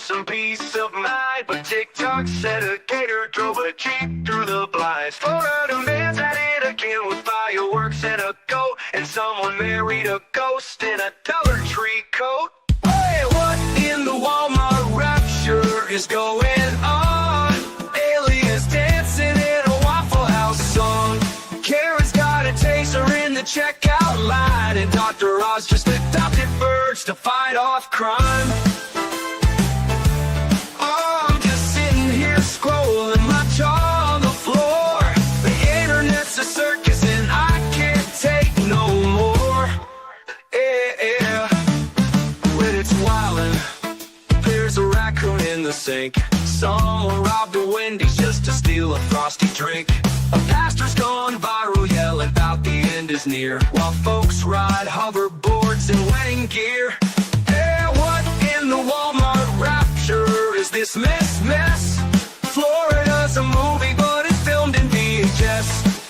some peace of mind. But TikTok said a gator drove a Jeep through the blinds. Florida man's at it again with fireworks and a goat. And someone married a ghost in a Dollar Tree coat. Hey, what in the Walmart rapture is going on? Aliens dancing in a Waffle House song. Karen's got a taser in the checkout line. And Dr. Oz just adopted birds to fight off crime. Oh, I'm just sitting here scrolling my jaw on the floor. The internet's a circus and I can't take no more. Yeah, when it's wildin', there's a raccoon in the sink. Someone robbed a Wendy's just to steal a frosty drink. A pastor's gone viral yelling about the end is near, while folks ride hoverboards in wedding gear. Hey, what in the Walmart rapture is this mess? Florida's a movie, but it's filmed in VHS.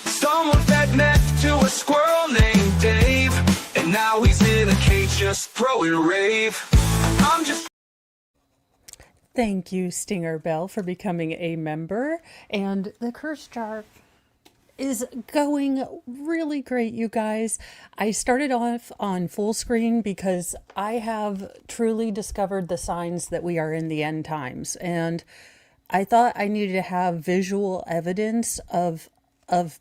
Someone fed meth to a squirrel named Dave, and now he's in a cage just throwing rave. I'm just... Thank you, Stinger Bell, for becoming a member. And the curse jar is going really great, you guys. I started off on full screen because I have truly discovered the signs that we are in the end times. And I thought I needed to have visual evidence of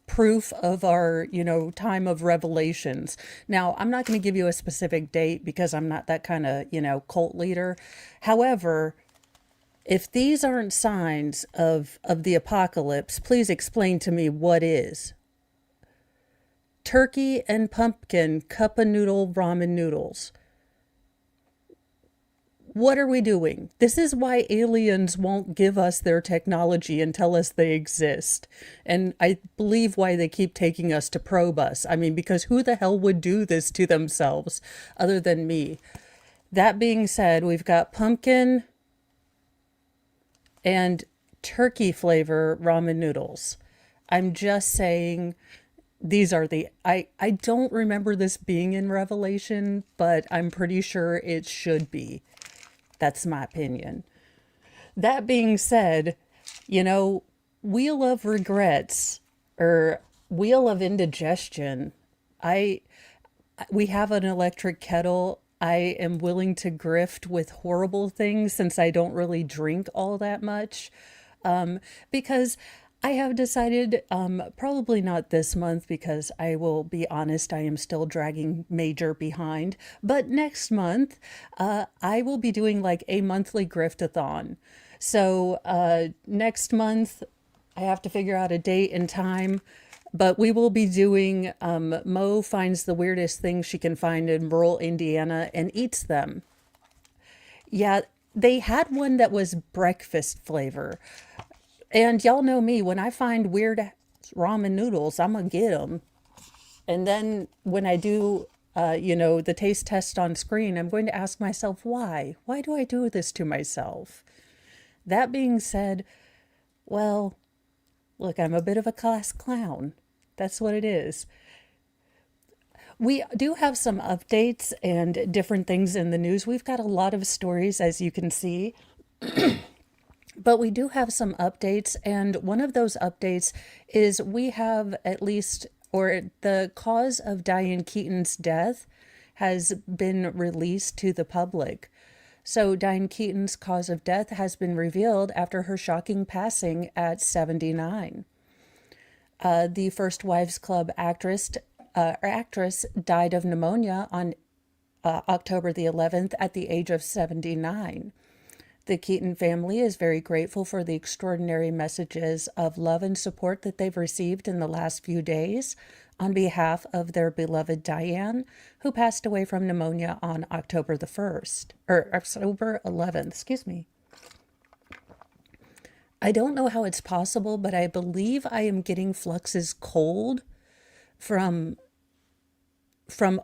proof of our, time of revelations. Now, I'm not going to give you a specific date because I'm not that kind of, cult leader. However, if these aren't signs of the apocalypse, please explain to me what is. Turkey and pumpkin cup of noodle ramen noodles. What are we doing? This is why aliens won't give us their technology and tell us they exist. And I believe why they keep taking us to probe us. I mean, because who the hell would do this to themselves other than me? That being said, we've got pumpkin and turkey flavor ramen noodles. I'm just saying these are I don't remember this being in Revelation, but I'm pretty sure it should be. That's my opinion. That being said, wheel of regrets or wheel of indigestion. We have an electric kettle. I am willing to grift with horrible things since I don't really drink all that much. Because I have decided, probably not this month because I will be honest, I am still dragging Major behind. But next month, I will be doing like a monthly griftathon. So next month, I have to figure out a date and time. But we will be doing, Mo finds the weirdest things she can find in rural Indiana and eats them. Yeah, they had one that was breakfast flavor. And y'all know me, when I find weird ramen noodles, I'm going to get them. And then when I do, the taste test on screen, I'm going to ask myself, why? Why do I do this to myself? That being said, well, look, I'm a bit of a class clown. That's what it is. We do have some updates and different things in the news. We've got a lot of stories, as you can see. But we do have some updates. And one of those updates is we have the cause of Diane Keaton's death has been released to the public. So Diane Keaton's cause of death has been revealed after her shocking passing at 79. The First Wives Club actress died of pneumonia on October the 11th at the age of 79. The Keaton family is very grateful for the extraordinary messages of love and support that they've received in the last few days on behalf of their beloved Diane, who passed away from pneumonia on October 11th, excuse me. I don't know how it's possible, but I believe I am getting Flux's cold from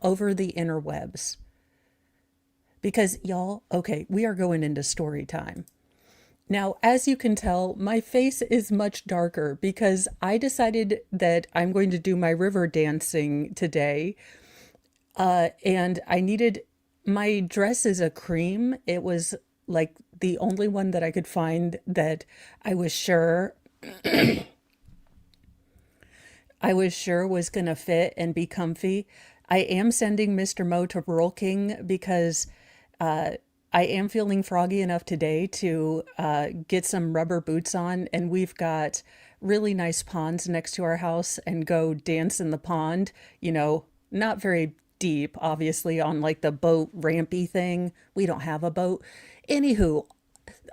over the interwebs. Because y'all, okay, we are going into story time. Now, as you can tell, my face is much darker because I decided that I'm going to do my river dancing today. And I needed, my dress is a cream. It was like the only one that I could find that I was sure I was sure was going to fit and be comfy. I am sending Mr. Mo to Rural King because I am feeling froggy enough today to get some rubber boots on, and we've got really nice ponds next to our house and go dance in the pond, not very deep, obviously, on like the boat rampy thing. We don't have a boat. Anywho,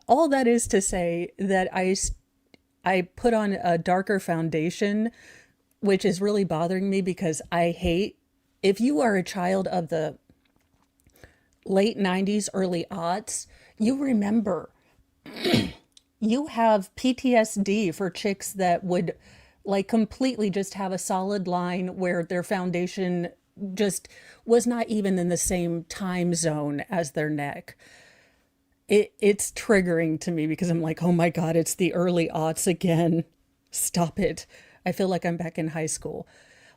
all that is to say that I put on a darker foundation, which is really bothering me because I hate, if you are a child of the late 90s, early aughts, you remember, you have PTSD for chicks that would like completely just have a solid line where their foundation just was not even in the same time zone as their neck. It's triggering to me because I'm like, oh my God, it's the early aughts again. Stop it. I feel like I'm back in high school.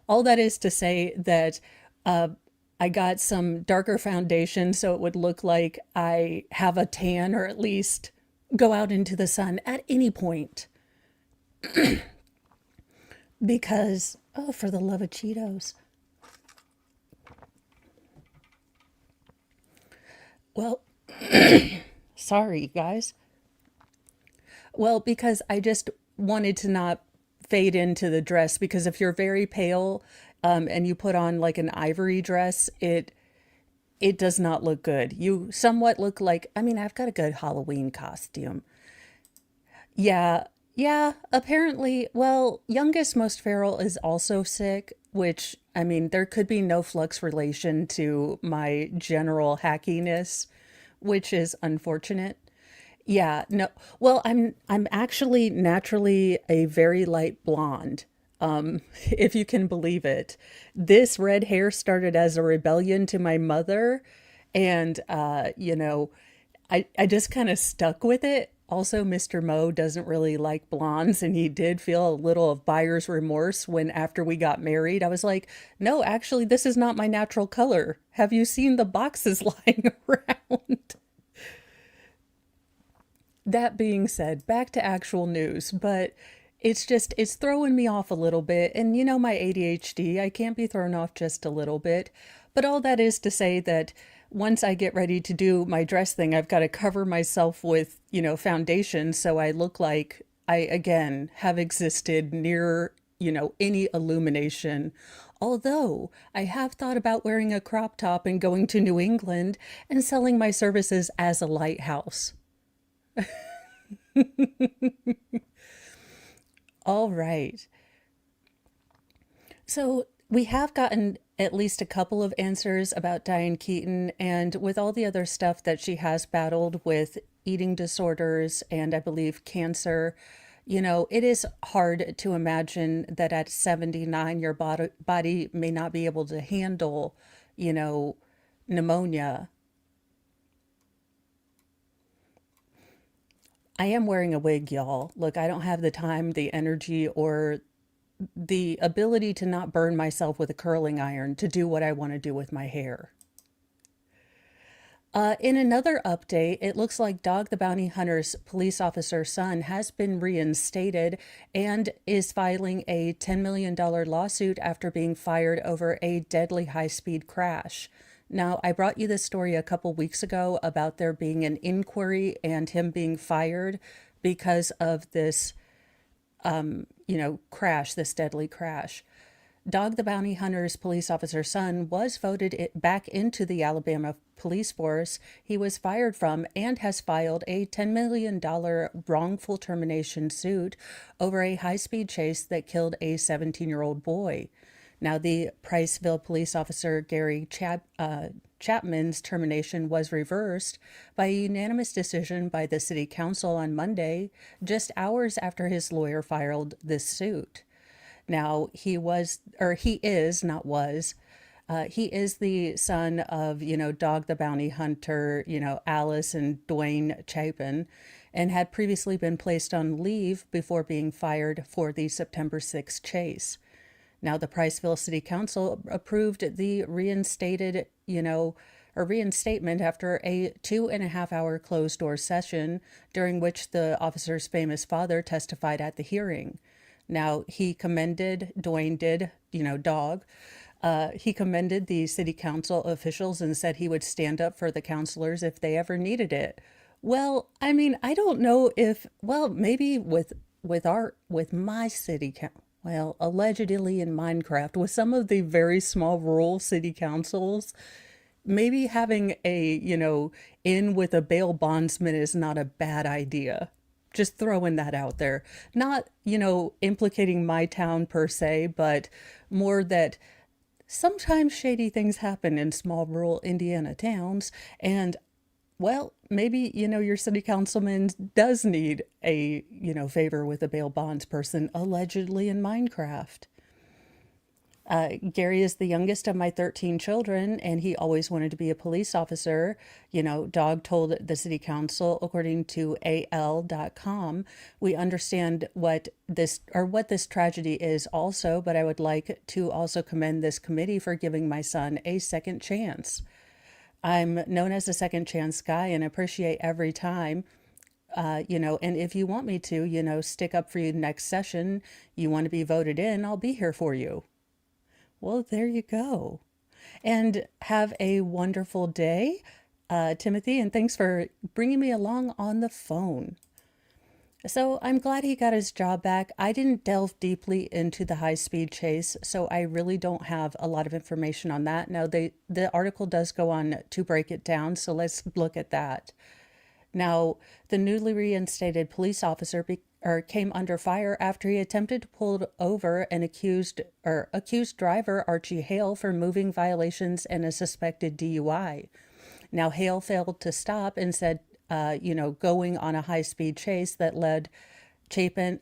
All that is to say that I got some darker foundation so it would look like I have a tan or at least go out into the sun at any point. Because, oh, for the love of Cheetos. Well, sorry, guys. Well, because I just wanted to not fade into the dress because if you're very pale and you put on like an ivory dress, it does not look good. You somewhat look like, I mean, I've got a good Halloween costume. Yeah, yeah, apparently, well, youngest most feral is also sick, which, I mean, there could be no flux relation to my general hackiness, which is unfortunate. Yeah, no. Well, I'm actually naturally a very light blonde. If you can believe it. This red hair started as a rebellion to my mother, and I just kind of stuck with it. Also, Mr. Mo doesn't really like blondes, and he did feel a little of buyer's remorse when, after we got married, I was like, no, actually, this is not my natural color. Have you seen the boxes lying around? That being said, back to actual news, but it's throwing me off a little bit. And my ADHD, I can't be thrown off just a little bit. But all that is to say that once I get ready to do my dress thing, I've got to cover myself with, foundation so I look like I again have existed near, any illumination. Although I have thought about wearing a crop top and going to New England and selling my services as a lighthouse. All right. So we have gotten at least a couple of answers about Diane Keaton, and with all the other stuff that she has battled with eating disorders and I believe cancer, it is hard to imagine that at 79 your body may not be able to handle, you know, pneumonia. I am wearing a wig, y'all. Look, I don't have the time, the energy, or the ability to not burn myself with a curling iron to do what I want to do with my hair. In another update, it looks like Dog the Bounty Hunter's police officer son has been reinstated and is filing a $10 million lawsuit after being fired over a deadly high-speed crash. Now, I brought you this story a couple weeks ago about there being an inquiry and him being fired because of this, crash, this deadly crash. Dog the Bounty Hunter's police officer son was voted back into the Alabama police force he was fired from and has filed a $10 million wrongful termination suit over a high-speed chase that killed a 17-year-old boy. Now, the Priceville police officer Gary Chapman's termination was reversed by a unanimous decision by the city council on Monday, just hours after his lawyer filed this suit. Now, he is, not was, he is the son of, Dog the Bounty Hunter, Alice and Dwayne Chapin, and had previously been placed on leave before being fired for the September 6th chase. Now, the Priceville City Council approved the reinstated, or reinstatement after a 2.5 hour closed door session during which the officer's famous father testified at the hearing. Now, he commended, Dwayne did, dog. He commended the city council officials and said he would stand up for the counselors if they ever needed it. Well, I mean, I don't know if, well, maybe with my city council, well, allegedly in Minecraft, with some of the very small rural city councils, maybe having a, in with a bail bondsman is not a bad idea. Just throwing that out there. Not, implicating my town per se, but more that sometimes shady things happen in small rural Indiana towns. And, well, maybe, your city councilman does need a, favor with a bail bonds person allegedly in Minecraft. Gary is the youngest of my 13 children, and he always wanted to be a police officer. Dog told the city council, according to AL.com, we understand what this tragedy is also, but I would like to also commend this committee for giving my son a second chance. I'm known as a second chance guy and appreciate every time. And if you want me to, stick up for you next session, you want to be voted in, I'll be here for you. Well, there you go. And have a wonderful day, Timothy, and thanks for bringing me along on the phone. So I'm glad he got his job back. I didn't delve deeply into the high-speed chase, so I really don't have a lot of information on that. Now, the article does go on to break it down, so let's look at that. Now, the newly reinstated police officer came under fire after he attempted to pull over an accused driver, Archie Hale, for moving violations and a suspected DUI. Now, Hale failed to stop and said, going on a high-speed chase that led Chapman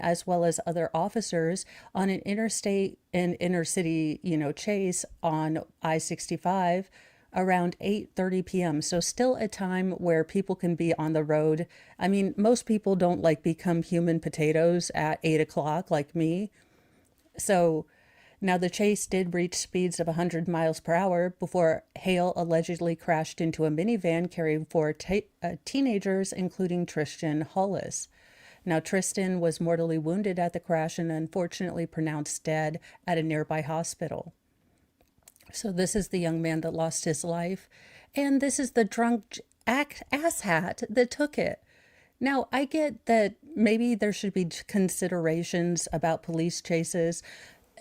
as well as other officers on an interstate and inner-city, chase on I-65 around 8:30 p.m. So still a time where people can be on the road. I mean, most people don't become human potatoes at 8 o'clock like me. So now the chase did reach speeds of 100 miles per hour before Hale allegedly crashed into a minivan carrying four teenagers, including Tristan Hollis. Now, Tristan was mortally wounded at the crash and unfortunately pronounced dead at a nearby hospital. So this is the young man that lost his life, and this is the drunk asshat that took it. Now, I get that maybe there should be considerations about police chases,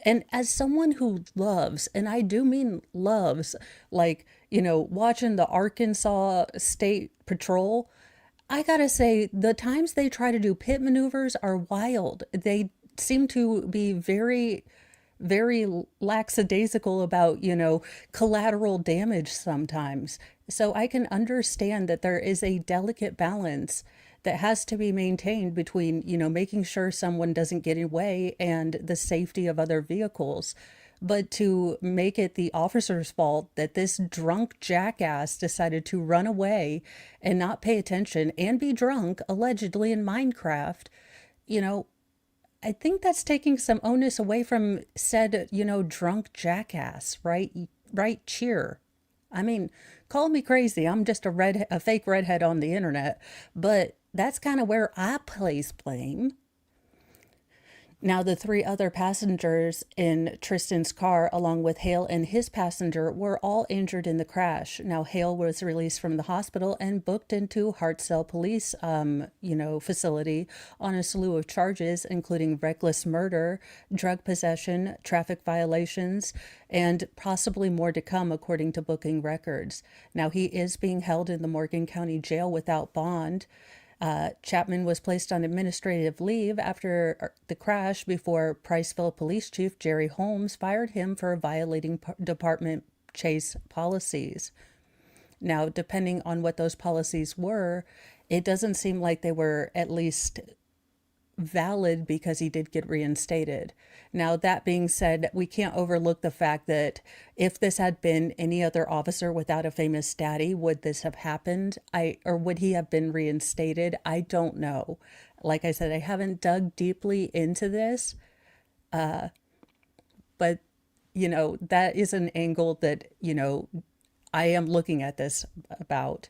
and as someone who loves, and I do mean loves, watching the Arkansas State Patrol, I gotta say, the times they try to do pit maneuvers are wild. They seem to be very lackadaisical about, collateral damage sometimes. So I can understand that there is a delicate balance that has to be maintained between, making sure someone doesn't get away and the safety of other vehicles. But to make it the officer's fault that this drunk jackass decided to run away and not pay attention and be drunk, allegedly in Minecraft, I think that's taking some onus away from said, drunk jackass, right? Right, cheer. I mean, call me crazy. I'm just a fake redhead on the internet, but that's kind of where I place blame. Now, the three other passengers in Tristan's car, along with Hale and his passenger, were all injured in the crash. Now, Hale was released from the hospital and booked into Hartselle Police, facility on a slew of charges, including reckless murder, drug possession, traffic violations, and possibly more to come, according to booking records. Now, he is being held in the Morgan County Jail without bond. Chapman was placed on administrative leave after the crash before Priceville Police Chief Jerry Holmes fired him for violating department chase policies. Now, depending on what those policies were, it doesn't seem like they were at least valid because he did get reinstated. Now, that being said, we can't overlook the fact that if this had been any other officer without a famous daddy, would this have happened? Or would he have been reinstated? I don't know. Like I said, I haven't dug deeply into this, but that is an angle that, I am looking at this about.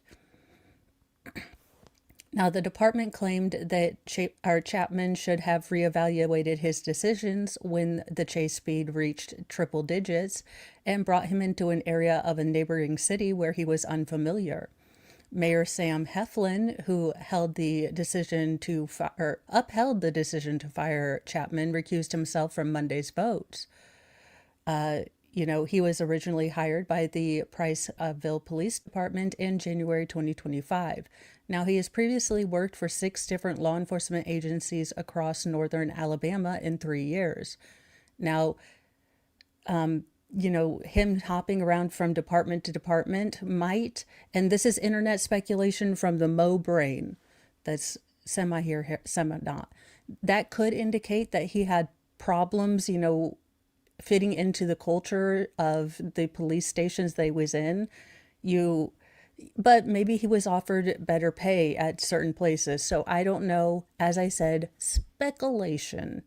Now, the department claimed that Chapman should have reevaluated his decisions when the chase speed reached triple digits and brought him into an area of a neighboring city where he was unfamiliar. Mayor Sam Heflin, who held the decision to upheld the decision to fire Chapman, recused himself from Monday's vote. He was originally hired by the Priceville Police Department in January 2025. Now, he has previously worked for 6 different law enforcement agencies across northern Alabama in 3 years. Now, him hopping around from department to department might, and this is internet speculation from the Mo brain that's semi here, semi not, that could indicate that he had problems, fitting into the culture of the police stations they was in. But maybe he was offered better pay at certain places. So I don't know. As I said, speculation.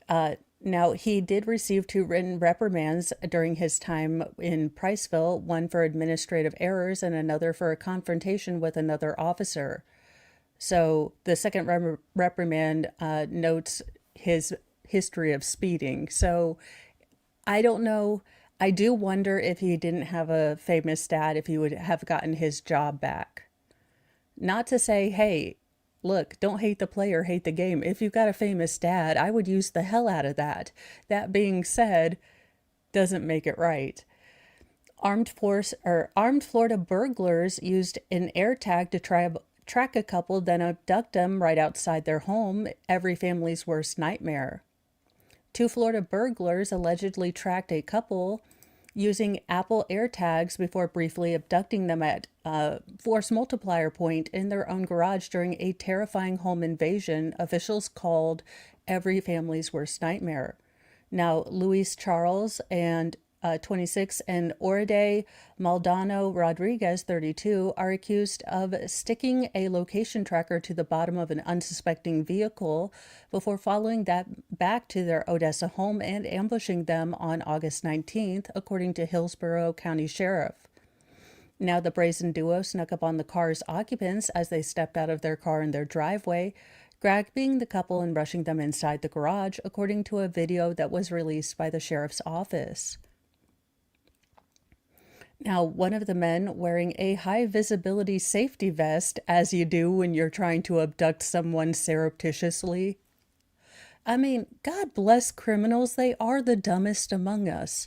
Now, he did receive 2 written reprimands during his time in Priceville, one for administrative errors and another for a confrontation with another officer. So the second reprimand notes his history of speeding. So I don't know. I do wonder if he didn't have a famous dad, if he would have gotten his job back. Not to say, hey, look, don't hate the player, hate the game. If you've got a famous dad, I would use the hell out of that. That being said, doesn't make it right. Armed Florida burglars used an air tag to track a couple, then abduct them right outside their home. Every family's worst nightmare. 2 Florida burglars allegedly tracked a couple using Apple AirTags before briefly abducting them at a force multiplier point in their own garage during a terrifying home invasion officials called every family's worst nightmare. Now, Luis Charles and 26 and Oride Maldonado Rodriguez, 32, are accused of sticking a location tracker to the bottom of an unsuspecting vehicle before following that back to their Odessa home and ambushing them on August 19th, according to Hillsborough County Sheriff. Now, the brazen duo snuck up on the car's occupants as they stepped out of their car in their driveway, grabbing the couple and rushing them inside the garage, according to a video that was released by the sheriff's office. Now, one of the men wearing a high visibility safety vest, as you do when you're trying to abduct someone surreptitiously. I mean, God bless criminals. They are the dumbest among us.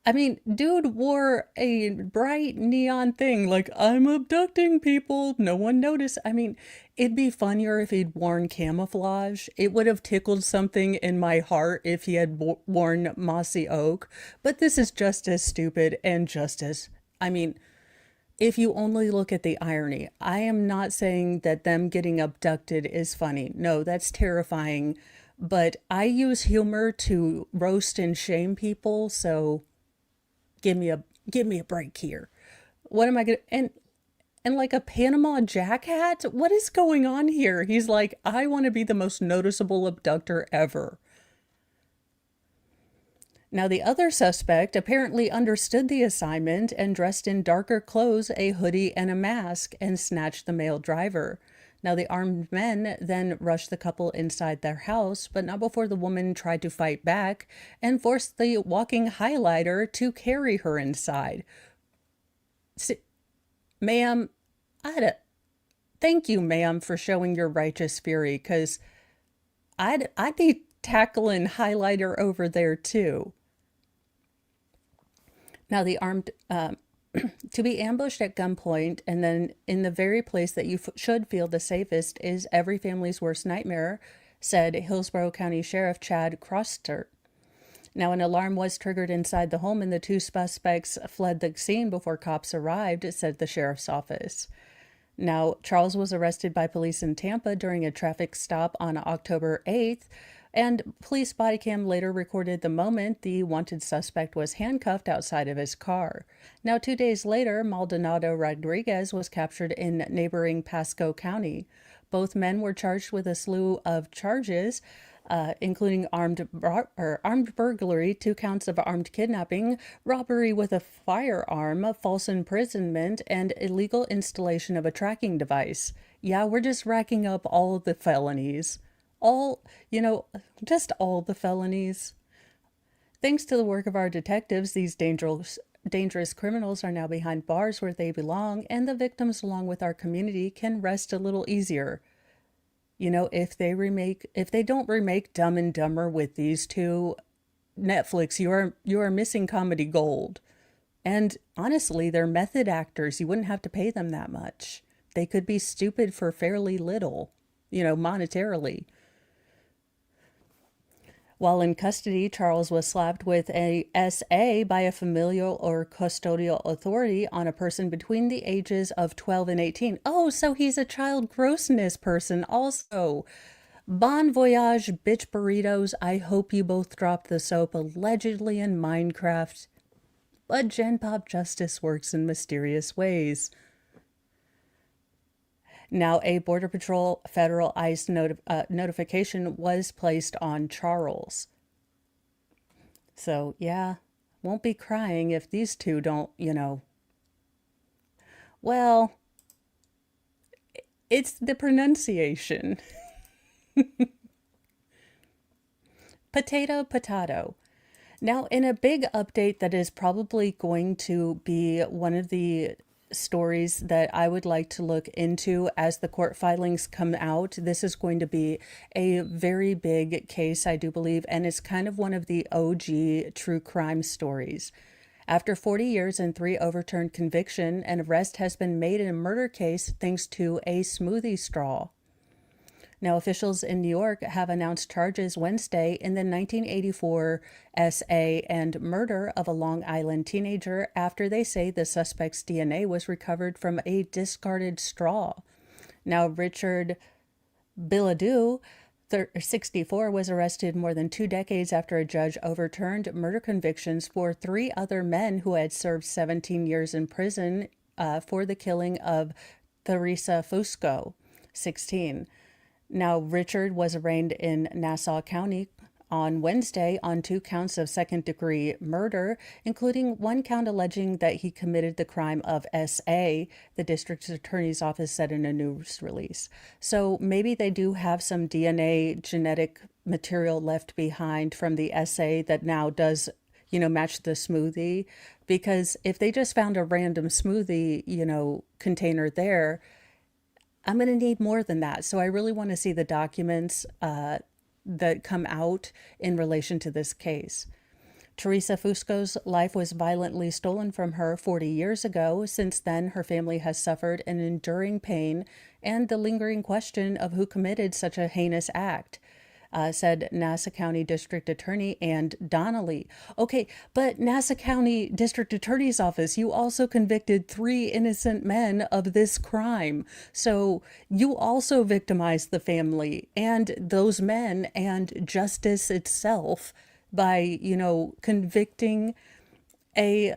I mean, dude wore a bright neon thing like, I'm abducting people, no one noticed. I mean, it'd be funnier if he'd worn camouflage. It would have tickled something in my heart if he had worn mossy oak. But this is just as stupid and just as, I mean, if you only look at the irony. I am not saying that them getting abducted is funny. No, that's terrifying. But I use humor to roast and shame people, so give me a break here. What am I gonna and like a Panama Jack hat? What is going on here? He's like, I want to be the most noticeable abductor ever. Now, the other suspect apparently understood the assignment and dressed in darker clothes, a hoodie, and a mask, and snatched the male driver. Now, the armed men then rushed the couple inside their house, but not before the woman tried to fight back and forced the walking highlighter to carry her inside. Ma'am, thank you, ma'am, for showing your righteous fury, because I'd be tackling highlighter over there too. Now, the armed to be ambushed at gunpoint and then in the very place that you should feel the safest is every family's worst nightmare, said Hillsborough County Sheriff Chad Croster. Now, an alarm was triggered inside the home and the 2 suspects fled the scene before cops arrived, said the sheriff's office. Now, Charles was arrested by police in Tampa during a traffic stop on October 8th, and police body cam later recorded the moment the wanted suspect was handcuffed outside of his car. Now, 2 days later, Maldonado Rodriguez was captured in neighboring Pasco County. Both men were charged with a slew of charges, including armed burglary, 2 counts of armed kidnapping, robbery with a firearm, false imprisonment, and illegal installation of a tracking device. Yeah, we're just racking up all the felonies. All, just all the felonies. Thanks to the work of our detectives, these dangerous criminals are now behind bars where they belong, and the victims, along with our community, can rest a little easier. If they don't remake Dumb and Dumber with these two, Netflix, you are missing comedy gold. And honestly, they're method actors. You wouldn't have to pay them that much. They could be stupid for fairly little, monetarily. While in custody, Charles was slapped with a SA by a familial or custodial authority on a person between the ages of 12 and 18. Oh, so he's a child grossness person also. Bon voyage, bitch burritos. I hope you both dropped the soap allegedly in Minecraft. But Gen Pop justice works in mysterious ways. Now, a Border Patrol federal ICE notification was placed on Charles. So, yeah, won't be crying if these two don't, Well, it's the pronunciation. Potato. Now, in a big update that is probably going to be one of the stories that I would like to look into as the court filings come out. This is going to be a very big case, I do believe, and it's kind of one of the OG true crime stories. After 40 years and 3 overturned conviction, an arrest has been made in a murder case thanks to a smoothie straw. Now, officials in New York have announced charges Wednesday in the 1984 SA and murder of a Long Island teenager after they say the suspect's DNA was recovered from a discarded straw. Now, Richard Bilodeau, 64, was arrested more than 2 decades after a judge overturned murder convictions for 3 other men who had served 17 years in prison for the killing of Teresa Fusco, 16. Now, Richard was arraigned in Nassau County on Wednesday on 2 counts of second-degree murder, including 1 count alleging that he committed the crime of SA, the district attorney's office said in a news release. So maybe they do have some DNA genetic material left behind from the SA that now does, match the smoothie. Because if they just found a random smoothie, container there, I'm going to need more than that. So I really want to see the documents that come out in relation to this case. Teresa Fusco's life was violently stolen from her 40 years ago. Since then, her family has suffered an enduring pain and the lingering question of who committed such a heinous act. Said Nassau County District Attorney Ann Donnelly. Okay, but Nassau County District Attorney's Office, you also convicted 3 innocent men of this crime. So you also victimized the family and those men and justice itself by, convicting a,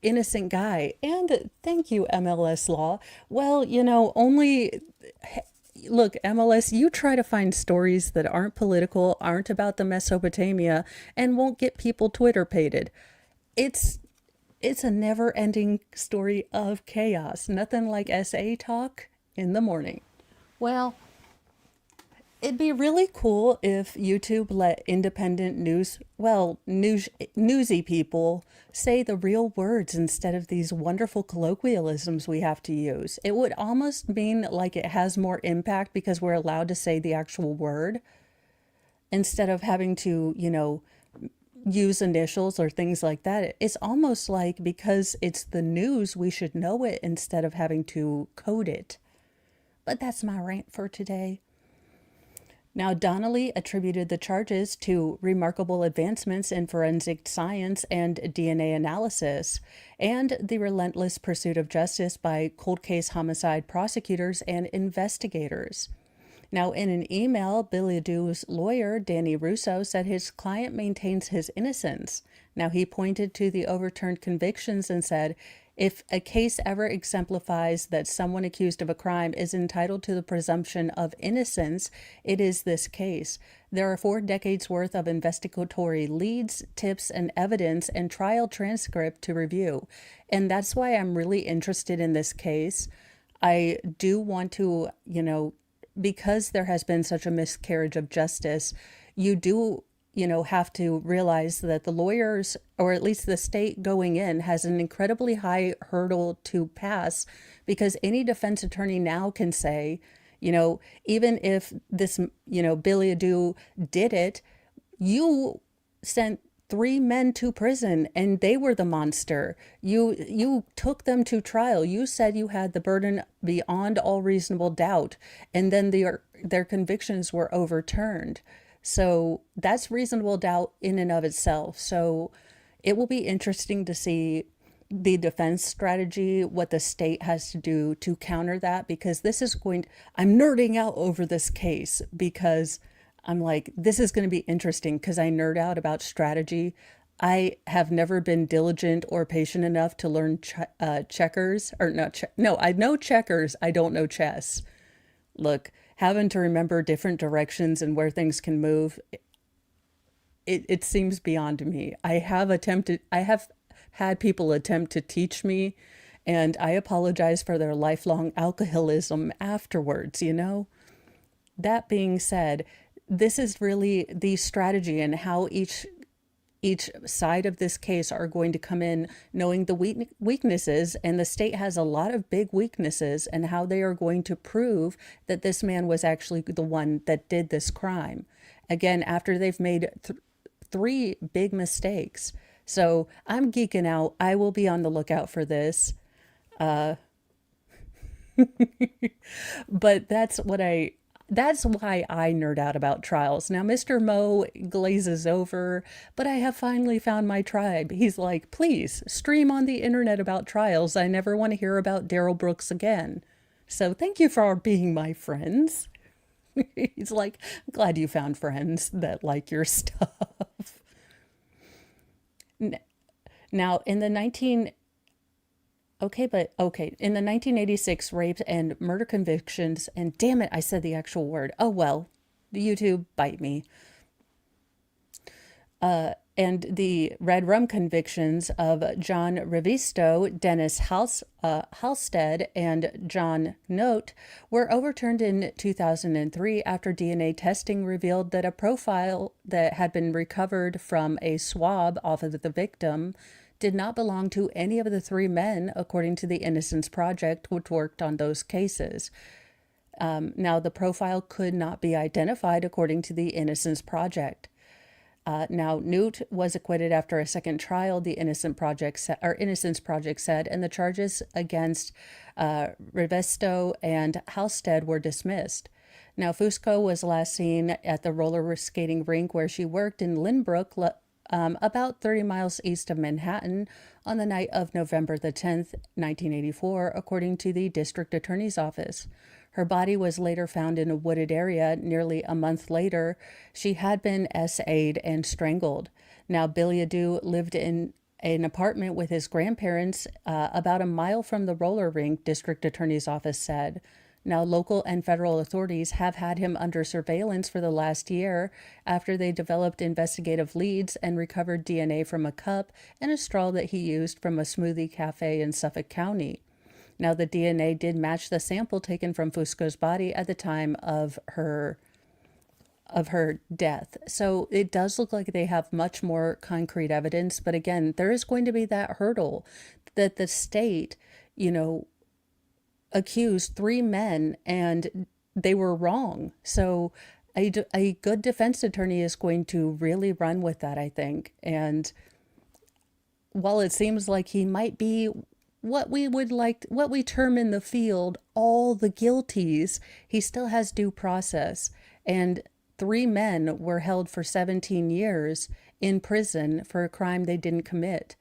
innocent guy. And thank you, MLS Law. Well, look, MLS, you try to find stories that aren't political, aren't about the Mesopotamia, and won't get people Twitter pated. It's a never-ending story of chaos. Nothing like SA talk in the morning. Well, it'd be really cool if YouTube let independent newsy people say the real words instead of these wonderful colloquialisms we have to use. It would almost mean like it has more impact because we're allowed to say the actual word instead of having to, use initials or things like that. It's almost like because it's the news, we should know it instead of having to code it. But that's my rant for today. Now, Donnelly attributed the charges to remarkable advancements in forensic science and DNA analysis, and the relentless pursuit of justice by cold case homicide prosecutors and investigators. Now, in an email, Bilodeau's lawyer, Danny Russo, said his client maintains his innocence. Now, he pointed to the overturned convictions and said, If a case ever exemplifies that someone accused of a crime is entitled to the presumption of innocence, it is this case. There are 4 decades worth of investigatory leads, tips, and evidence and trial transcript to review. And that's why I'm really interested in this case. I do want to, because there has been such a miscarriage of justice, you do, have to realize that the lawyers, or at least the state going in, has an incredibly high hurdle to pass, because any defense attorney now can say, even if this, Billy Adu did it, you sent 3 men to prison and they were the monster. You took them to trial. You said you had the burden beyond all reasonable doubt, and then their convictions were overturned. So that's reasonable doubt in and of itself. So it will be interesting to see the defense strategy, what the state has to do to counter that, because I'm nerding out over this case because I'm like, this is going to be interesting because I nerd out about strategy. I have never been diligent or patient enough to learn checkers, or no, I know checkers. I don't know chess. Look, having to remember different directions and where things can move, it seems beyond me. I have had people attempt to teach me, and I apologize for their lifelong alcoholism afterwards, That being said, this is really the strategy and how each side of this case are going to come in knowing the weaknesses, and the state has a lot of big weaknesses, and how they are going to prove that this man was actually the one that did this crime. Again, after they've made 3 big mistakes. So I'm geeking out. I will be on the lookout for this. But that's why I nerd out about trials. Now, Mr. Mo glazes over, but I have finally found my tribe. He's like, please stream on the internet about trials. I never want to hear about Daryl Brooks again. So thank you for being my friends. He's like, glad you found friends that like your stuff. Now, in the 1986 rape and murder convictions, and damn it, I said the actual word. Oh well, the YouTube bite me. And the red rum convictions of John Revisto, Dennis Halstead, and John Note were overturned in 2003 after DNA testing revealed that a profile that had been recovered from a swab off of the victim did not belong to any of the 3 men, according to the Innocence Project, which worked on those cases. Now, the profile could not be identified according to the Innocence Project. Now, Newt was acquitted after a second trial, the Innocence Project said, and the charges against Revesto and Halstead were dismissed. Now, Fusco was last seen at the roller skating rink where she worked in Lynbrook, about 30 miles east of Manhattan, on the night of November the 10th, 1984, according to the district attorney's office. Her body was later found in a wooded area. Nearly a month later, she had been SA'd and strangled. Now, Billy Adu lived in an apartment with his grandparents about a mile from the roller rink, district attorney's office said. Now, local and federal authorities have had him under surveillance for the last year after they developed investigative leads and recovered DNA from a cup and a straw that he used from a smoothie cafe in Suffolk County. Now, the DNA did match the sample taken from Fusco's body at the time of her death. So it does look like they have much more concrete evidence. But again, there is going to be that hurdle that the state, accused 3 men and they were wrong. So a good defense attorney is going to really run with that, I think. And while it seems like he might be what we term in the field all the guilties, he still has due process. And 3 men were held for 17 years in prison for a crime they didn't commit.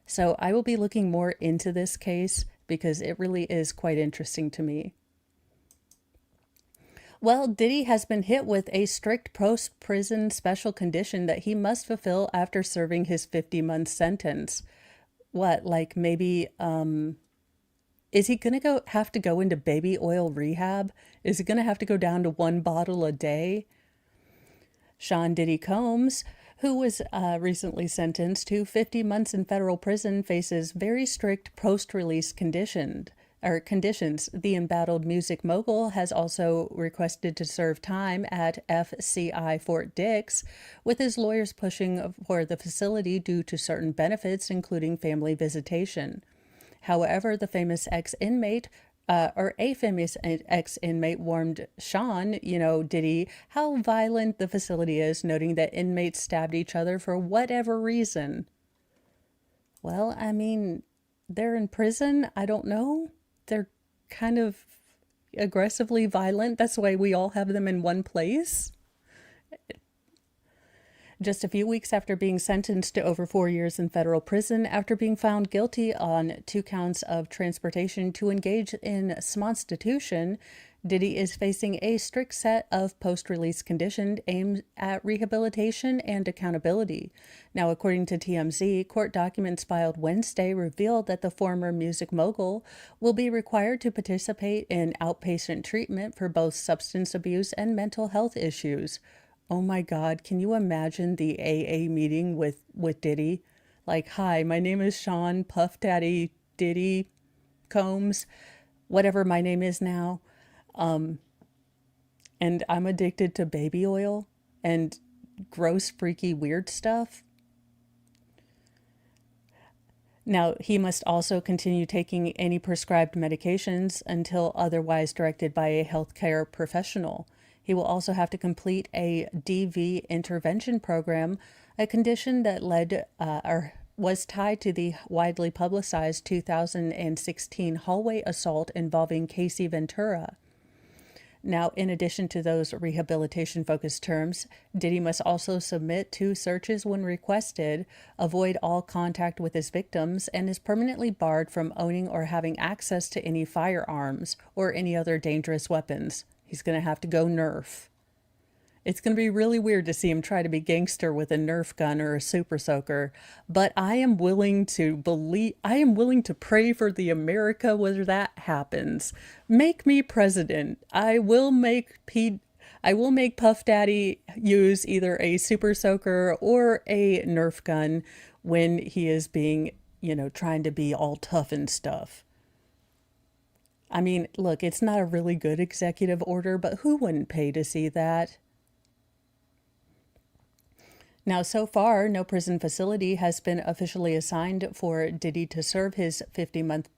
So I will be looking more into this case because it really is quite interesting to me. Well, Diddy has been hit with a strict post-prison special condition that he must fulfill after serving his 50-month sentence. What, like maybe is he gonna go have to go into baby oil rehab? Is he gonna have to go down to one bottle a day? Sean Diddy Combs, who was recently sentenced to 50 months in federal prison, faces very strict post-release conditions. The embattled music mogul has also requested to serve time at FCI Fort Dix, with his lawyers pushing for the facility due to certain benefits, including family visitation. However, the famous ex inmate or a famous ex inmate warned Sean, Diddy, how violent the facility is, noting that inmates stabbed each other for whatever reason. Well, I mean, they're in prison. I don't know. They're kind of aggressively violent. That's why we all have them in one place. Just a few weeks after being sentenced to over 4 years in federal prison after being found guilty on 2 counts of transportation to engage in smonstitution, Diddy is facing a strict set of post-release conditions aimed at rehabilitation and accountability. Now, according to TMZ, court documents filed Wednesday revealed that the former music mogul will be required to participate in outpatient treatment for both substance abuse and mental health issues. Oh my God, can you imagine the AA meeting with Diddy? Like, hi, my name is Sean Puff Daddy Diddy Combs, whatever my name is now. And I'm addicted to baby oil and gross, freaky, weird stuff. Now, he must also continue taking any prescribed medications until otherwise directed by a healthcare professional. He will also have to complete a DV intervention program, a condition that was tied to the widely publicized 2016 hallway assault involving Casey Ventura. Now, in addition to those rehabilitation-focused terms, Diddy must also submit to searches when requested, avoid all contact with his victims, and is permanently barred from owning or having access to any firearms or any other dangerous weapons. He's going to have to go Nerf. It's going to be really weird to see him try to be gangster with a Nerf gun or a super soaker, but I am willing to pray for the America where that happens. Make me president. I will make Puff Daddy use either a super soaker or a Nerf gun when he is being, trying to be all tough and stuff. I mean, look, it's not a really good executive order, but who wouldn't pay to see that? Now, so far, no prison facility has been officially assigned for Diddy to serve his 50-month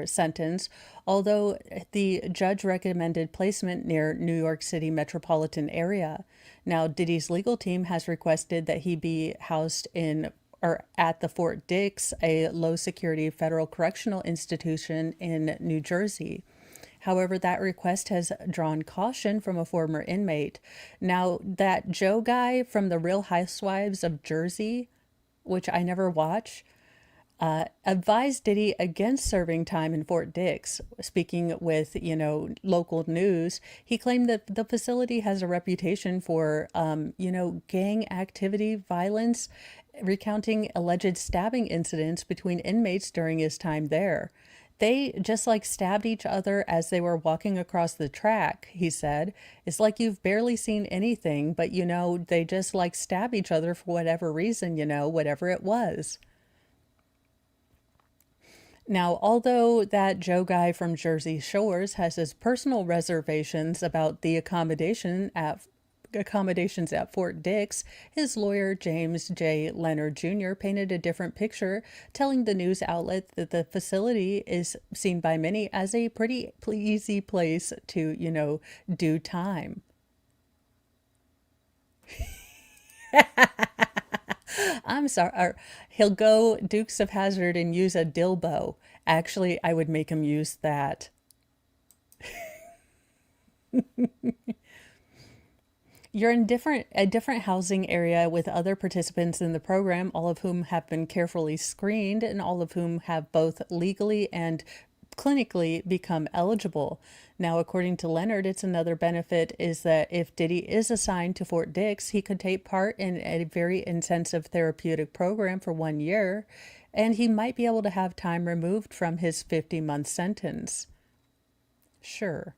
sentence, although the judge recommended placement near New York City metropolitan area. Now, Diddy's legal team has requested that he be housed in or at the Fort Dix, a low-security federal correctional institution in New Jersey. However, that request has drawn caution from a former inmate. Now, that Joe guy from The Real Housewives of Jersey, which I never watch, advised Diddy against serving time in Fort Dix. Speaking with, local news, he claimed that the facility has a reputation for, gang activity, violence, recounting alleged stabbing incidents between inmates during his time there. They just stabbed each other as they were walking across the track, he said. It's like you've barely seen anything, but they just stab each other for whatever reason, whatever it was. Now, although that Joe guy from Jersey Shores has his personal reservations about the accommodations at Fort Dix, his lawyer, James J. Leonard Jr., painted a different picture, telling the news outlet that the facility is seen by many as a pretty easy place to, do time. I'm sorry. He'll go Dukes of Hazzard and use a dilbo. Actually, I would make him use that. You're in a different housing area with other participants in the program, all of whom have been carefully screened and all of whom have both legally and clinically become eligible. Now, according to Leonard, it's another benefit is that if Diddy is assigned to Fort Dix, he could take part in a very intensive therapeutic program for 1 year. and he might be able to have time removed from his 50-month sentence. Sure.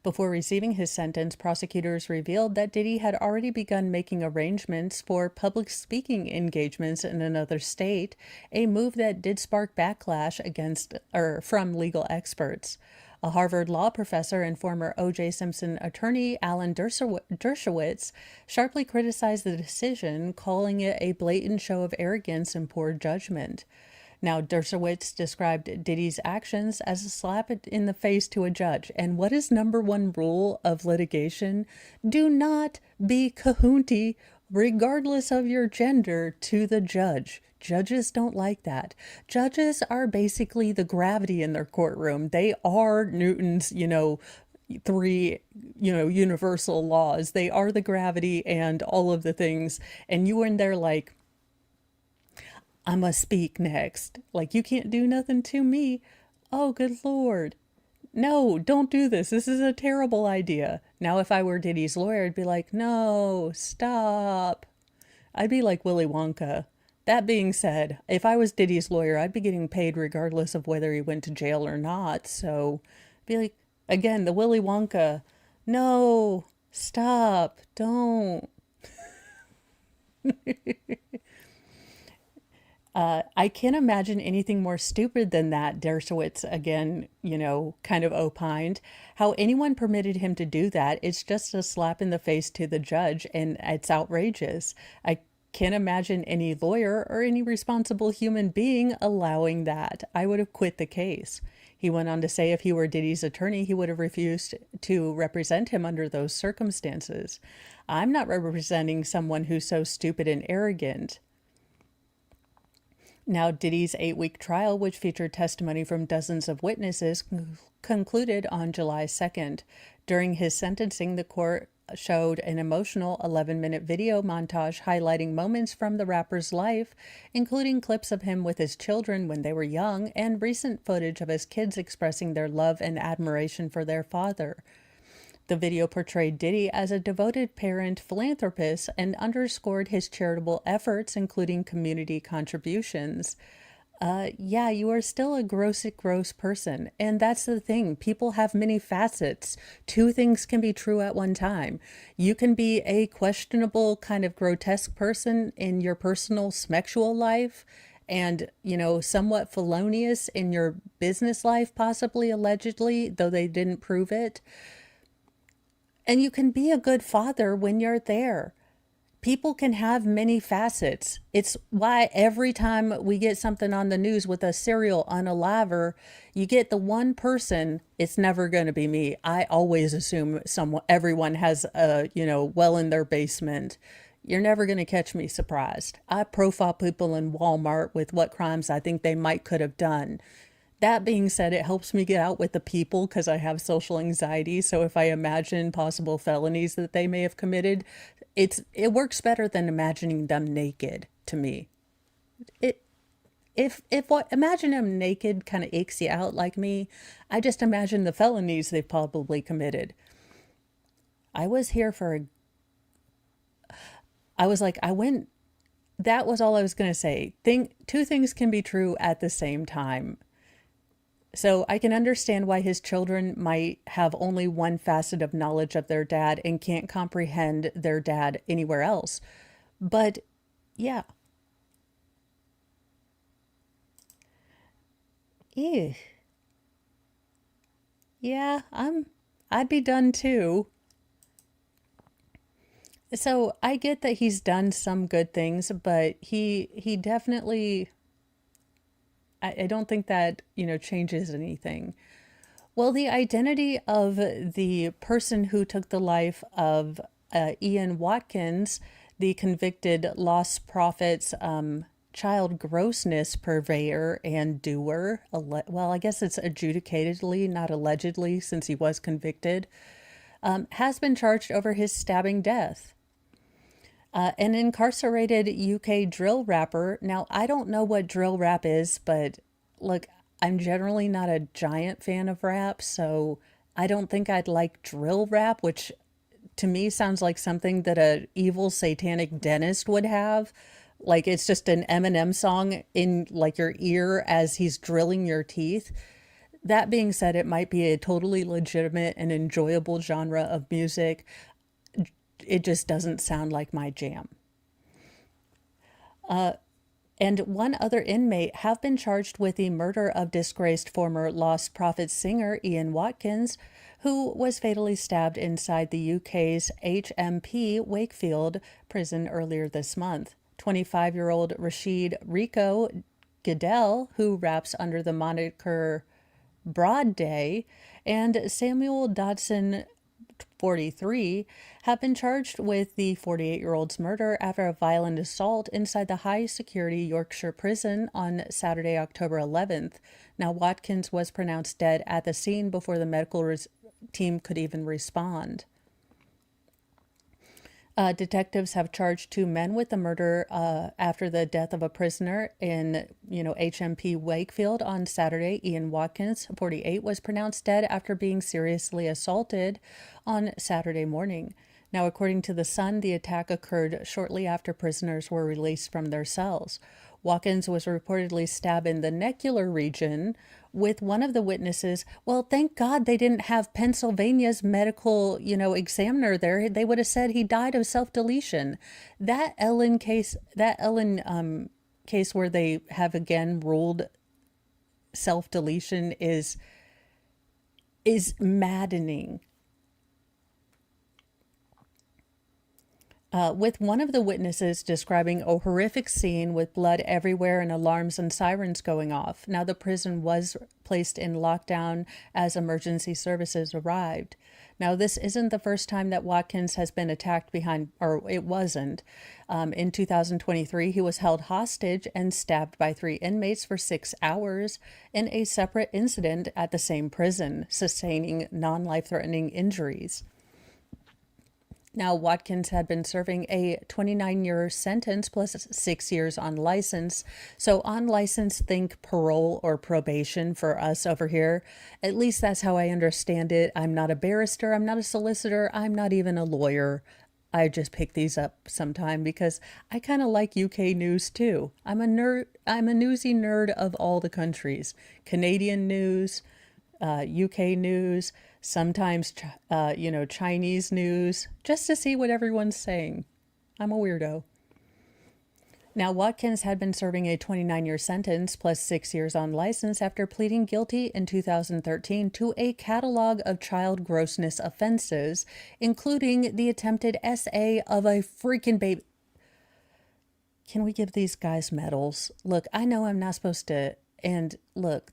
Before receiving his sentence, prosecutors revealed that Diddy had already begun making arrangements for public speaking engagements in another state, a move that did spark backlash against or from legal experts. A Harvard law professor and former O.J. Simpson attorney Alan Dershowitz sharply criticized the decision, calling it a blatant show of arrogance and poor judgment. Now, Dershowitz described Diddy's actions as a slap in the face to a judge. And what is number one rule of litigation? Do not be kahunty, regardless of your gender, to the judge. Judges don't like that. Judges are basically the gravity in their courtroom. They are Newton's, three, universal laws. They are the gravity and all of the things. And you in there like, I must speak next. Like, you can't do nothing to me. Oh, good Lord. No, don't do this. This is a terrible idea. Now, if I were Diddy's lawyer, I'd be like, no, stop. I'd be like Willy Wonka. That being said, if I was Diddy's lawyer, I'd be getting paid regardless of whether he went to jail or not. So, be like, again, the Willy Wonka. No, stop, don't. I can't imagine anything more stupid than that, Dershowitz again, kind of opined. How anyone permitted him to do that, it's just a slap in the face to the judge, and it's outrageous. I can't imagine any lawyer or any responsible human being allowing that. I would have quit the case. He went on to say if he were Diddy's attorney, he would have refused to represent him under those circumstances. I'm not representing someone who's so stupid and arrogant. Now, Diddy's 8-week trial, which featured testimony from dozens of witnesses, concluded on July 2nd. During his sentencing, the court showed an emotional 11-minute video montage highlighting moments from the rapper's life, including clips of him with his children when they were young and recent footage of his kids expressing their love and admiration for their father. The video portrayed Diddy as a devoted parent philanthropist and underscored his charitable efforts, including community contributions. Yeah, you are still a gross person. And that's the thing. People have many facets. Two things can be true at one time. You can be a questionable, kind of grotesque person in your personal sexual life and, somewhat felonious in your business life, possibly, allegedly, though they didn't prove it. And you can be a good father when you're there. People can have many facets. It's why every time we get something on the news with a serial unaliver, you get the one person, it's never going to be me. I always assume everyone has a, well in their basement. You're never going to catch me surprised. I profile people in Walmart with what crimes I think they could have done. That being said, it helps me get out with the people because I have social anxiety. So if I imagine possible felonies that they may have committed, it works better than imagining them naked to me. Imagine them naked kind of aches you out like me. I just imagine the felonies they've probably committed. I was here for that was all I was going to say. Two things can be true at the same time. So I can understand why his children might have only one facet of knowledge of their dad and can't comprehend their dad anywhere else. But yeah. Ew. Yeah, I'd be done too. So I get that he's done some good things, but he definitely, I don't think that, changes anything. Well, the identity of the person who took the life of Ian Watkins, the convicted lost profits child grossness purveyor and doer, well, I guess it's adjudicatedly, not allegedly, since he was convicted, has been charged over his stabbing death. An incarcerated UK drill rapper. Now, I don't know what drill rap is, but look, I'm generally not a giant fan of rap, so I don't think I'd like drill rap, which to me sounds like something that a evil satanic dentist would have. Like it's just an Eminem song in like your ear as he's drilling your teeth. That being said, it might be a totally legitimate and enjoyable genre of music. It just doesn't sound like my jam. And one other inmate have been charged with the murder of disgraced former Lost Prophets singer Ian Watkins, who was fatally stabbed inside the UK's HMP Wakefield prison earlier this month. 25-year-old Rashid Rico Goodell, who raps under the moniker Broad Day, and Samuel Dodson 43, have been charged with the 48-year-old's murder after a violent assault inside the high-security Yorkshire prison on Saturday, October 11th. Now, Watkins was pronounced dead at the scene before the medical team could even respond. Detectives have charged two men with the murder after the death of a prisoner in, HMP Wakefield on Saturday. Ian Watkins, 48, was pronounced dead after being seriously assaulted on Saturday morning. Now, according to The Sun, the attack occurred shortly after prisoners were released from their cells. Watkins was reportedly stabbed in the necular region, with one of the witnesses. Well, thank God they didn't have Pennsylvania's medical, examiner there. They would have said he died of self-deletion. That Ellen case where they have again ruled self-deletion is maddening. With one of the witnesses describing a horrific scene with blood everywhere and alarms and sirens going off. Now, the prison was placed in lockdown as emergency services arrived. Now, this isn't the first time that Watkins has been attacked or it wasn't. In 2023, he was held hostage and stabbed by 3 inmates for 6 hours in a separate incident at the same prison, sustaining non-life-threatening injuries. Now, Watkins had been serving a 29-year sentence plus 6 years on license. So on license, think parole or probation for us over here. At least that's how I understand it. I'm not a barrister. I'm not a solicitor. I'm not even a lawyer. I just pick these up sometime because I kind of like UK news too. I'm a nerd. I'm a newsy nerd of all the countries. Canadian news, UK news, sometimes, Chinese news, just to see what everyone's saying. I'm a weirdo. Now, Watkins had been serving a 29-year sentence plus 6 years on license after pleading guilty in 2013 to a catalog of child grossness offenses, including the attempted SA of a freaking baby. Can we give these guys medals? Look, I know I'm not supposed to, and look,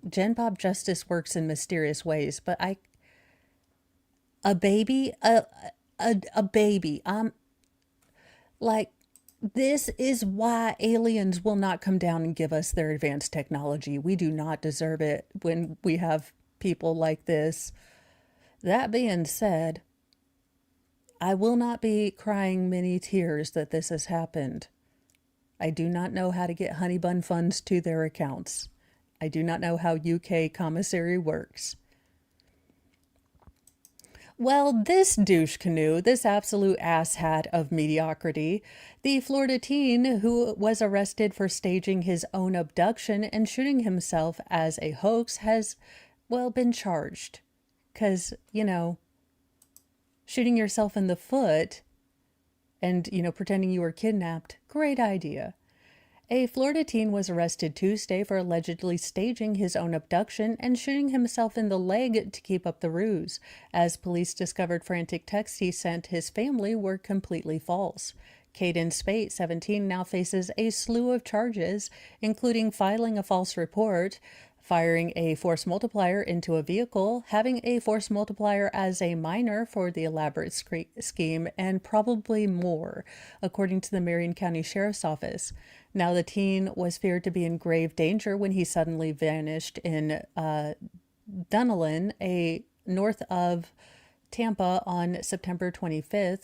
Gen Pop justice works in mysterious ways, but a baby, a baby. Like, this is why aliens will not come down and give us their advanced technology. We do not deserve it when we have people like this. That being said, I will not be crying many tears that this has happened. I do not know how to get honey bun funds to their accounts. I do not know how UK commissary works. Well, this douche canoe, this absolute asshat of mediocrity, the Florida teen who was arrested for staging his own abduction and shooting himself as a hoax has, well, been charged. Because, shooting yourself in the foot and, pretending you were kidnapped, great idea. A Florida teen was arrested Tuesday for allegedly staging his own abduction and shooting himself in the leg to keep up the ruse, as police discovered frantic texts he sent his family were completely false. Caden Spate, 17, now faces a slew of charges, including filing a false report, firing a force multiplier into a vehicle, having a force multiplier as a minor for the elaborate scheme, and probably more, according to the Marion County Sheriff's Office. Now, the teen was feared to be in grave danger when he suddenly vanished in Dunallen, north of Tampa, on September 25th.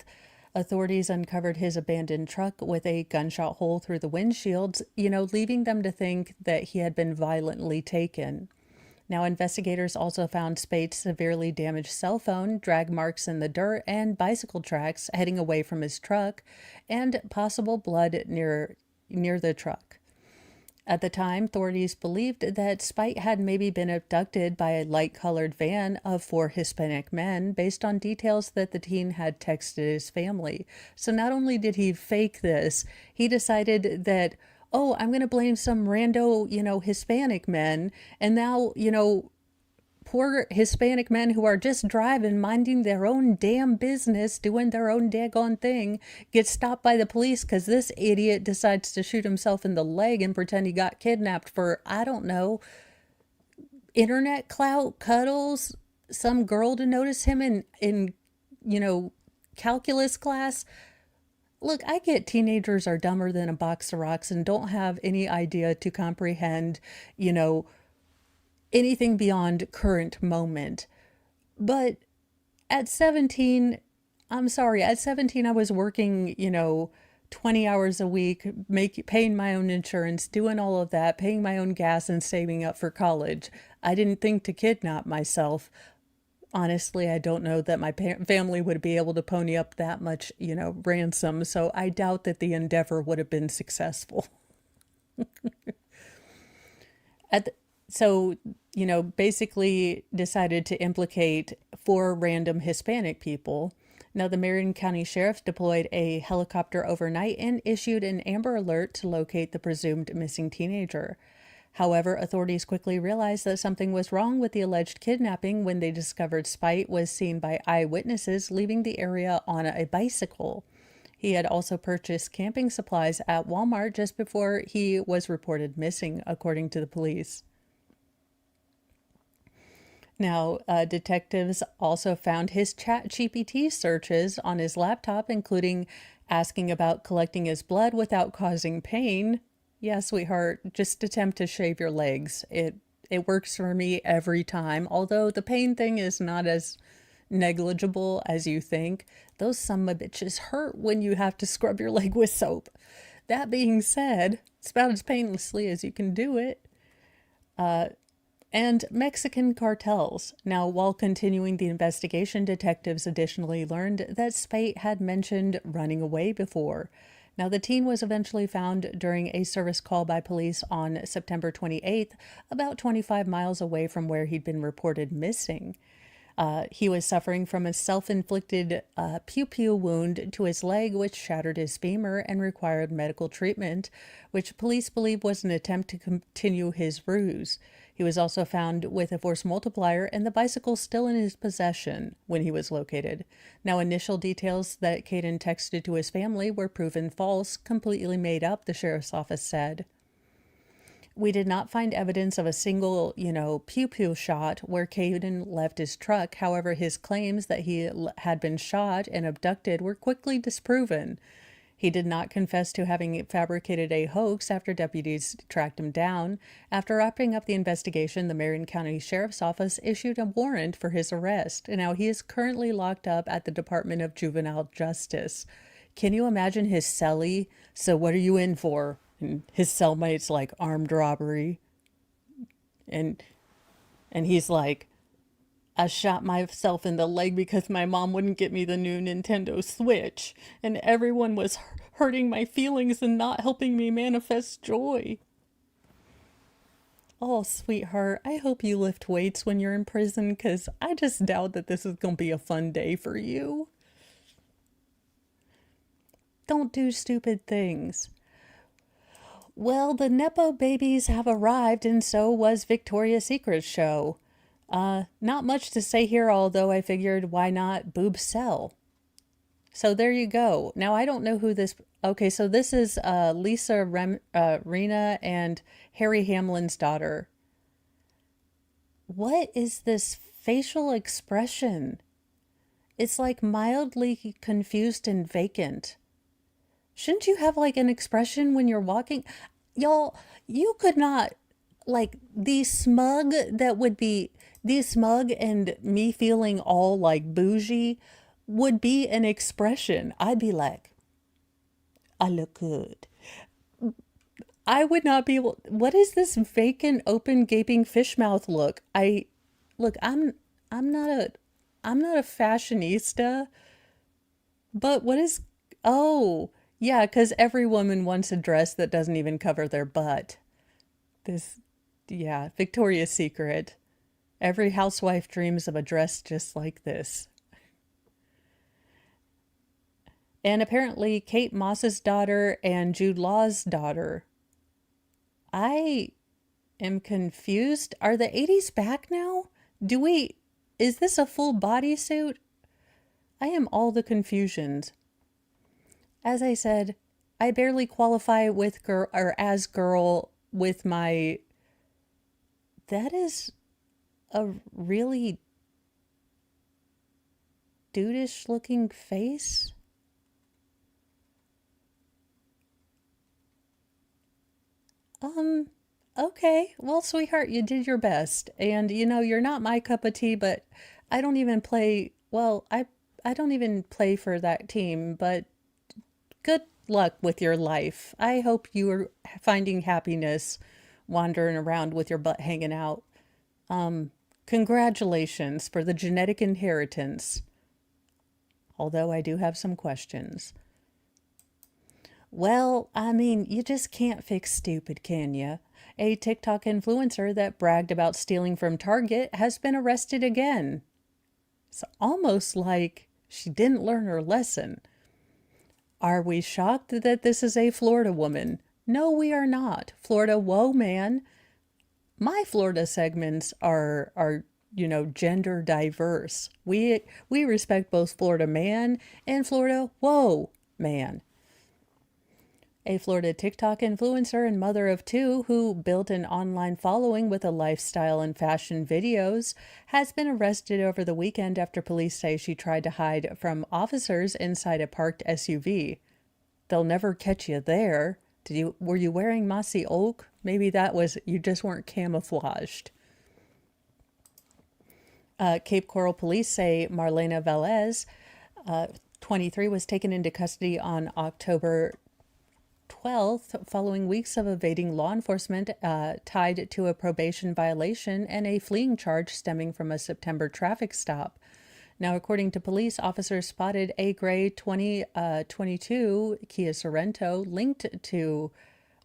Authorities uncovered his abandoned truck with a gunshot hole through the windshields, leaving them to think that he had been violently taken. Now, investigators also found Spate's severely damaged cell phone, drag marks in the dirt, and bicycle tracks heading away from his truck, and possible blood near near the truck. At the time, authorities believed that Spite had maybe been abducted by a light-colored van of four Hispanic men based on details that the teen had texted his family. So not only did he fake this, he decided that, oh, I'm going to blame some rando, Hispanic men, and now, poor Hispanic men who are just driving, minding their own damn business, doing their own daggone thing, get stopped by the police because this idiot decides to shoot himself in the leg and pretend he got kidnapped for, I don't know, internet clout, cuddles, some girl to notice him in calculus class. Look, I get teenagers are dumber than a box of rocks and don't have any idea to comprehend, anything beyond current moment. But at 17, I'm sorry, at 17, I was working, 20 hours a week, paying my own insurance, doing all of that, paying my own gas and saving up for college. I didn't think to kidnap myself. Honestly, I don't know that my family would be able to pony up that much, ransom. So I doubt that the endeavor would have been successful. At the, so, basically decided to implicate four random Hispanic people. Now, the Marion County Sheriff deployed a helicopter overnight and issued an Amber Alert to locate the presumed missing teenager. However, authorities quickly realized that something was wrong with the alleged kidnapping when they discovered Spite was seen by eyewitnesses leaving the area on a bicycle. He had also purchased camping supplies at Walmart just before he was reported missing, according to the police. Now, detectives also found his ChatGPT searches on his laptop, including asking about collecting his blood without causing pain. Yeah, sweetheart, just attempt to shave your legs. It works for me every time, although the pain thing is not as negligible as you think. Those son of a bitches hurt when you have to scrub your leg with soap. That being said, it's about as painlessly as you can do it. And Mexican cartels. Now, while continuing the investigation, detectives additionally learned that Spate had mentioned running away before. Now, the teen was eventually found during a service call by police on September 28th, about 25 miles away from where he'd been reported missing. He was suffering from a self-inflicted pew-pew wound to his leg, which shattered his femur and required medical treatment, which police believe was an attempt to continue his ruse. He was also found with a force multiplier and the bicycle still in his possession when he was located. Now, initial details that Caden texted to his family were proven false, completely made up, the sheriff's office said. We did not find evidence of a single, pew-pew shot where Caden left his truck. However, his claims that he had been shot and abducted were quickly disproven. He did not confess to having fabricated a hoax after deputies tracked him down. After wrapping up the investigation, the Marion County Sheriff's Office issued a warrant for his arrest. And now he is currently locked up at the Department of Juvenile Justice. Can you imagine his cellie? So what are you in for? And his cellmate's like, armed robbery. And he's like, I shot myself in the leg because my mom wouldn't get me the new Nintendo Switch, and everyone was hurting my feelings and not helping me manifest joy. Oh, sweetheart, I hope you lift weights when you're in prison, because I just doubt that this is going to be a fun day for you. Don't do stupid things. Well, the Nepo babies have arrived, and so was Victoria's Secret's show. Not much to say here, although I figured why not boobs sell. So there you go. Now, I don't know who this... Okay, so this is Lisa Rinna and Harry Hamlin's daughter. What is this facial expression? It's like mildly confused and vacant. Shouldn't you have like an expression when you're walking? Y'all, you could not... Like the smug and me feeling all like bougie would be an expression. I'd be like, I look good. I would not be able. What is this vacant, open, gaping fish mouth look? I'm not a fashionista, but what is? Oh, Yeah, because every woman wants a dress that doesn't even cover their butt. This, yeah, Victoria's Secret. Every housewife dreams of a dress just like this. And apparently, Kate Moss's daughter and Jude Law's daughter. I am confused. Are the 80s back now? Do we. Is this a full bodysuit? I am all the confusions. As I said, I barely qualify with girl or as girl with my. That is a really dudeish looking face. Um, okay. Well, sweetheart, you did your best. And you're not my cup of tea, but I don't even play, well, I don't even play for that team, but good luck with your life. I hope you are finding happiness wandering around with your butt hanging out. Congratulations for the genetic inheritance. Although I do have some questions. Well, I mean, you just can't fix stupid, can you? A TikTok influencer that bragged about stealing from Target has been arrested again. It's almost like she didn't learn her lesson. Are we shocked that this is a Florida woman? No, we are not. Florida, whoa, man. My Florida segments are gender diverse. We respect both Florida man and Florida, whoa, man. A Florida TikTok influencer and mother of two who built an online following with a lifestyle and fashion videos has been arrested over the weekend after police say she tried to hide from officers inside a parked SUV. They'll never catch you there. Were you wearing mossy oak? Maybe that was you just weren't camouflaged. Cape Coral police say Marlena Velez, 23, was taken into custody on October 12th, following weeks of evading law enforcement tied to a probation violation and a fleeing charge stemming from a September traffic stop. Now, according to police, officers spotted a gray 2022 Kia Sorento linked to,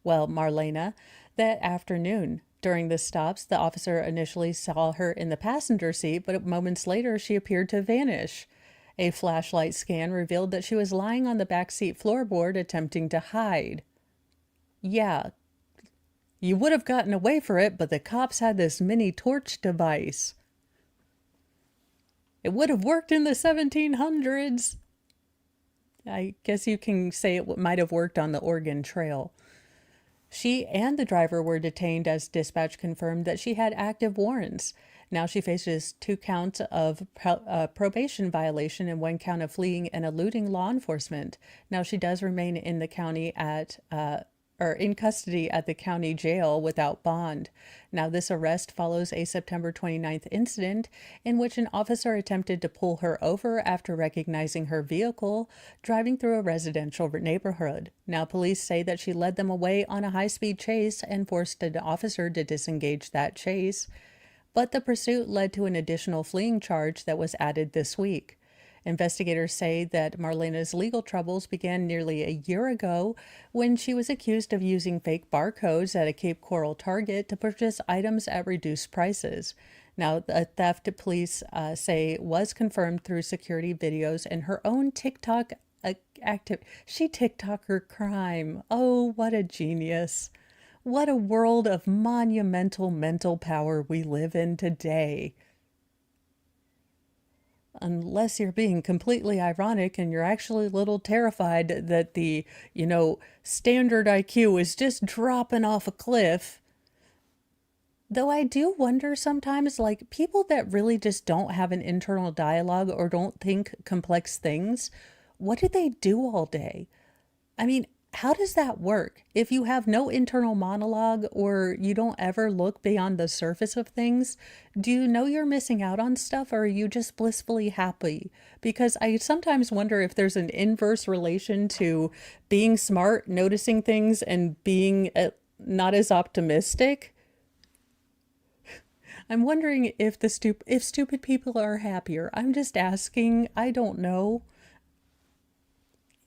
well, Marlena that afternoon. During the stops, the officer initially saw her in the passenger seat, but moments later she appeared to vanish. A flashlight scan revealed that she was lying on the backseat floorboard attempting to hide. Yeah, you would have gotten away for it, but the cops had this mini torch device. It would have worked in the 1700s. I guess you can say it might have worked on the Oregon Trail. She and the driver were detained as dispatch confirmed that she had active warrants. Now she faces 2 counts of probation violation and 1 count of fleeing and eluding law enforcement. Now she does remain in the county or in custody at the county jail without bond. Now this arrest follows a September 29th incident in which an officer attempted to pull her over after recognizing her vehicle driving through a residential neighborhood. Now police say that she led them away on a high-speed chase and forced an officer to disengage that chase. But the pursuit led to an additional fleeing charge that was added this week. Investigators say that Marlena's legal troubles began nearly a year ago when she was accused of using fake barcodes at a Cape Coral Target to purchase items at reduced prices. Now, the theft police say was confirmed through security videos and her own TikTok active. She TikTok her crime. Oh, what a genius. What a world of monumental mental power we live in today. Unless you're being completely ironic and you're actually a little terrified that the, standard IQ is just dropping off a cliff. Though I do wonder sometimes, like, people that really just don't have an internal dialogue or don't think complex things, what do they do all day? I mean, how does that work? If you have no internal monologue or you don't ever look beyond the surface of things, do you know you're missing out on stuff or are you just blissfully happy? Because I sometimes wonder if there's an inverse relation to being smart, noticing things, and being not as optimistic. I'm wondering if if stupid people are happier. I'm just asking. I don't know.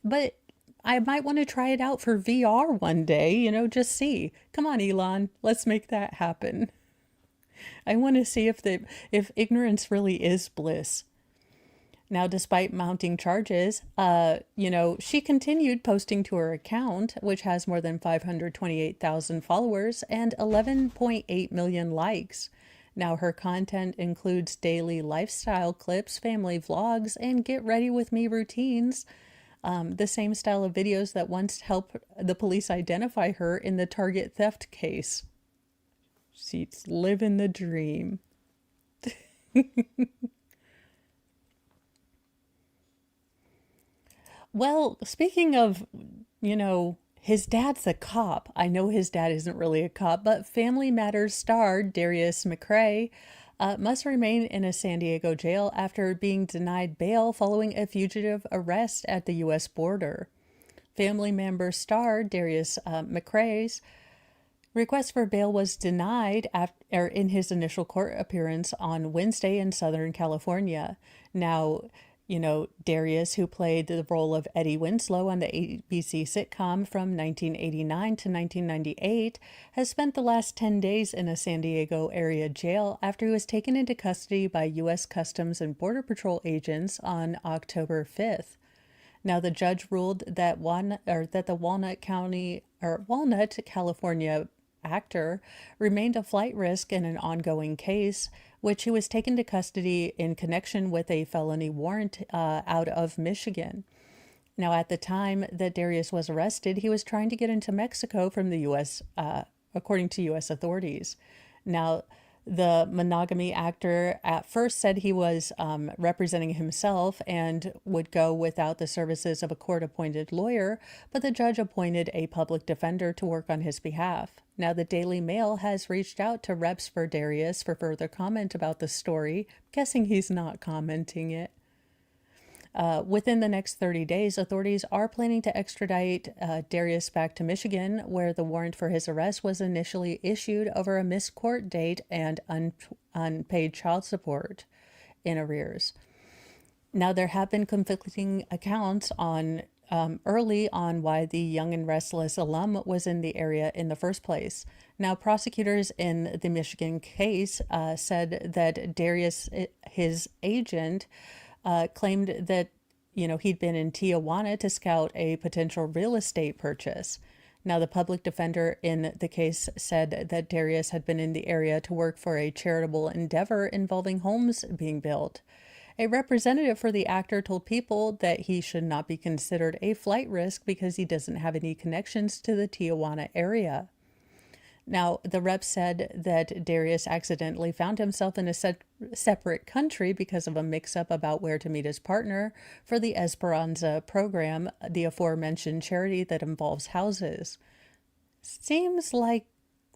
But I might want to try it out for VR one day, just see. Come on, Elon, let's make that happen. I want to see if ignorance really is bliss. Now, despite mounting charges, she continued posting to her account, which has more than 528,000 followers and 11.8 million likes. Now, her content includes daily lifestyle clips, family vlogs, and get ready with me routines. The same style of videos that once helped the police identify her in the Target theft case. She's living the dream. Well, speaking of, his dad's a cop. I know his dad isn't really a cop, but Family Matters star Darius McCrae must remain in a San Diego jail after being denied bail following a fugitive arrest at the U.S. border. Family member star Darius McCrae's request for bail was denied in his initial court appearance on Wednesday in Southern California. Now, Darius, who played the role of Eddie Winslow on the ABC sitcom from 1989 to 1998, has spent the last 10 days in a San Diego area jail after he was taken into custody by U.S. Customs and Border Patrol agents on October 5th. Now, the judge ruled that the Walnut, California actor remained a flight risk in an ongoing case, which he was taken to custody in connection with a felony warrant out of Michigan. Now, at the time that Darius was arrested, he was trying to get into Mexico from the U.S., according to U.S. authorities. Now, the monogamy actor at first said he was representing himself and would go without the services of a court-appointed lawyer, but the judge appointed a public defender to work on his behalf. Now, the Daily Mail has reached out to reps for Darius for further comment about the story, guessing he's not commenting it. Within the next 30 days, authorities are planning to extradite Darius back to Michigan, where the warrant for his arrest was initially issued over a missed court date and unpaid child support in arrears. Now, there have been conflicting accounts on early on why the young and restless alum was in the area in the first place. Now, prosecutors in the Michigan case said that Darius, his agent, claimed that, he'd been in Tijuana to scout a potential real estate purchase. Now, the public defender in the case said that Darius had been in the area to work for a charitable endeavor involving homes being built. A representative for the actor told People that he should not be considered a flight risk because he doesn't have any connections to the Tijuana area. Now, the rep said that Darius accidentally found himself in a separate country because of a mix-up about where to meet his partner for the Esperanza program, the aforementioned charity that involves houses. Seems like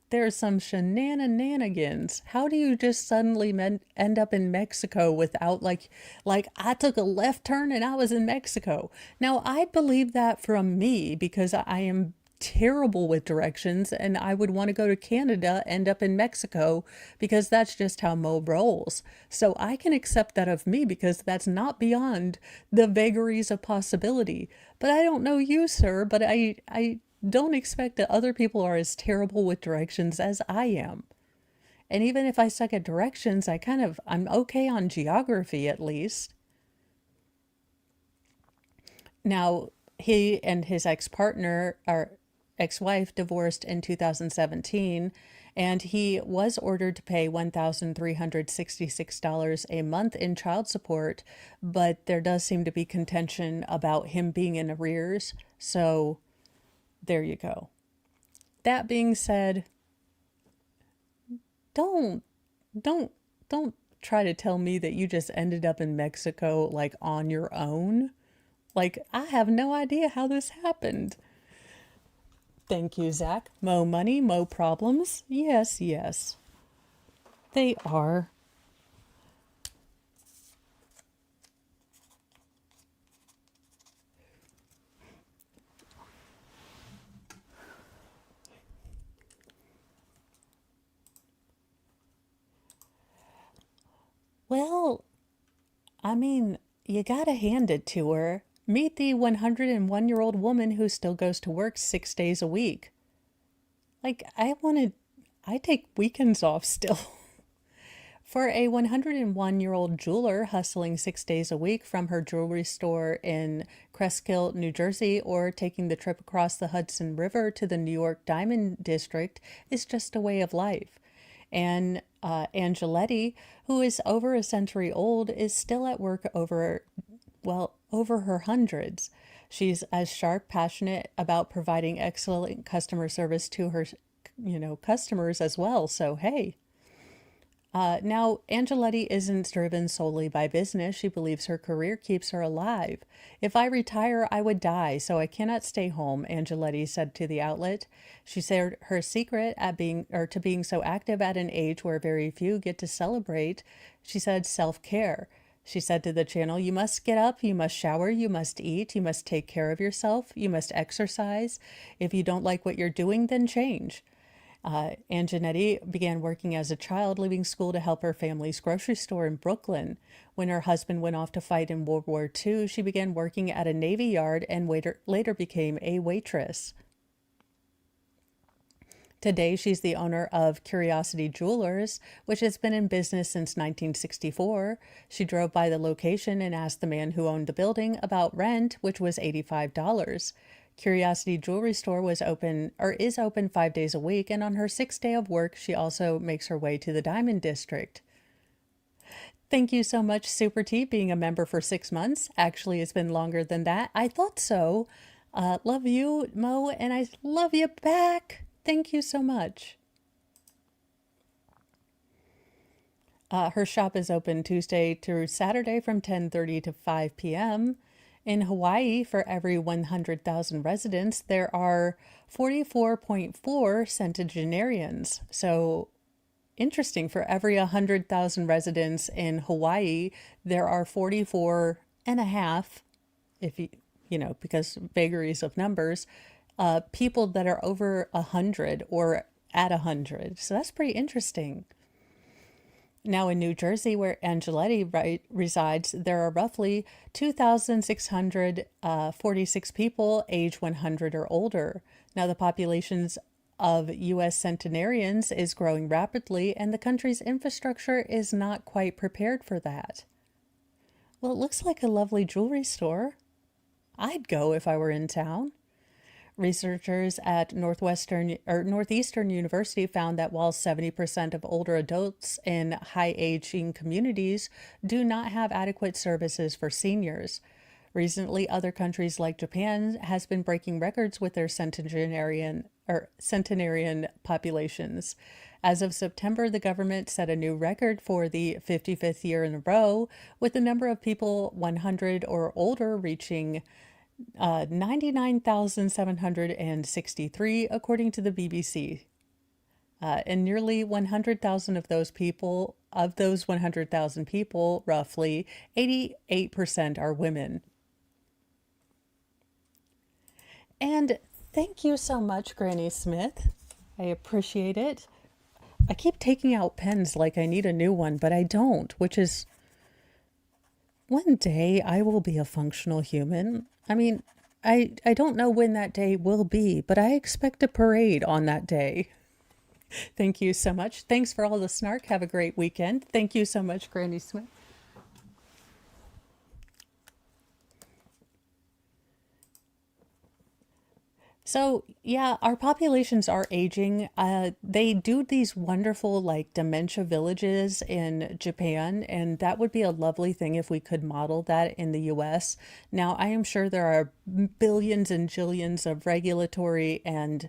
there's some shenanigans. How do you just suddenly end up in Mexico without like I took a left turn and I was in Mexico? Now, I believe that from me because I am terrible with directions and I would want to go to Canada, end up in Mexico because that's just how Mo rolls. So I can accept that of me because that's not beyond the vagaries of possibility. But I don't know you, sir, but I don't expect that other people are as terrible with directions as I am. And even if I suck at directions, I'm okay on geography at least. Now, he and his ex-wife divorced in 2017, and he was ordered to pay $1,366 a month in child support, but there does seem to be contention about him being in arrears. So there you go. That being said, don't try to tell me that you just ended up in Mexico like on your own. Like, I have no idea how this happened. Thank you, Zach. Mo money, mo problems. Yes, yes. They are. Well, I mean, you gotta hand it to her. Meet the 101-year-old woman who still goes to work 6 days a week. Like, I take weekends off still. For a 101-year-old jeweler hustling 6 days a week from her jewelry store in Cresskill, New Jersey, or taking the trip across the Hudson River to the New York Diamond District is just a way of life. And Angeletti, who is over a century old, is still at work over her hundreds. She's as sharp, passionate about providing excellent customer service to her, customers as well. So, hey. Now, Angeletti isn't driven solely by business. She believes her career keeps her alive. If I retire, I would die, so I cannot stay home, Angeletti said to the outlet. She said her secret to being so active at an age where very few get to celebrate, she said self-care. She said to the channel, you must get up, you must shower, you must eat, you must take care of yourself, you must exercise. If you don't like what you're doing, then change. Antonetti began working as a child, leaving school to help her family's grocery store in Brooklyn. When her husband went off to fight in World War II, she began working at a Navy yard and later became a waitress. Today, she's the owner of Curiosity Jewelers, which has been in business since 1964. She drove by the location and asked the man who owned the building about rent, which was $85. Curiosity Jewelry Store is open 5 days a week, and on her sixth day of work, she also makes her way to the Diamond District. Thank you so much, Super T, being a member for 6 months. Actually, it's been longer than that. I thought so. Love you, Mo, and I love you back. Thank you so much. Her shop is open Tuesday through Saturday from 10:30 to 5 p.m. In Hawaii, for every 100,000 residents, there are 44.4 centenarians. So interesting, for every 100,000 residents in Hawaii, there are 44 and a half, if because vagaries of numbers, people that are over 100 or at 100. So that's pretty interesting. Now in New Jersey, where Angeletti resides, there are roughly 2,646 people age 100 or older. Now the populations of U.S. centenarians is growing rapidly, and the country's infrastructure is not quite prepared for that. Well, it looks like a lovely jewelry store. I'd go if I were in town. Researchers at Northeastern University found that while 70% of older adults in high-aging communities do not have adequate services for seniors. Recently, other countries like Japan has been breaking records with their centenarian populations. As of September, the government set a new record for the 55th year in a row, with the number of people 100 or older reaching 99,763, according to the BBC. And nearly 100,000 of those 100,000 people, roughly 88% are women. And thank you so much, Granny Smith. I appreciate it. I keep taking out pens like I need a new one, but I don't, which is, one day I will be a functional human. I mean, I don't know when that day will be, but I expect a parade on that day. Thank you so much. Thanks for all the snark. Have a great weekend. Thank you so much, Granny Smith. So yeah, our populations are aging. They do these wonderful like dementia villages in Japan, and that would be a lovely thing if we could model that in the US. Now, I am sure there are billions and jillions of regulatory and,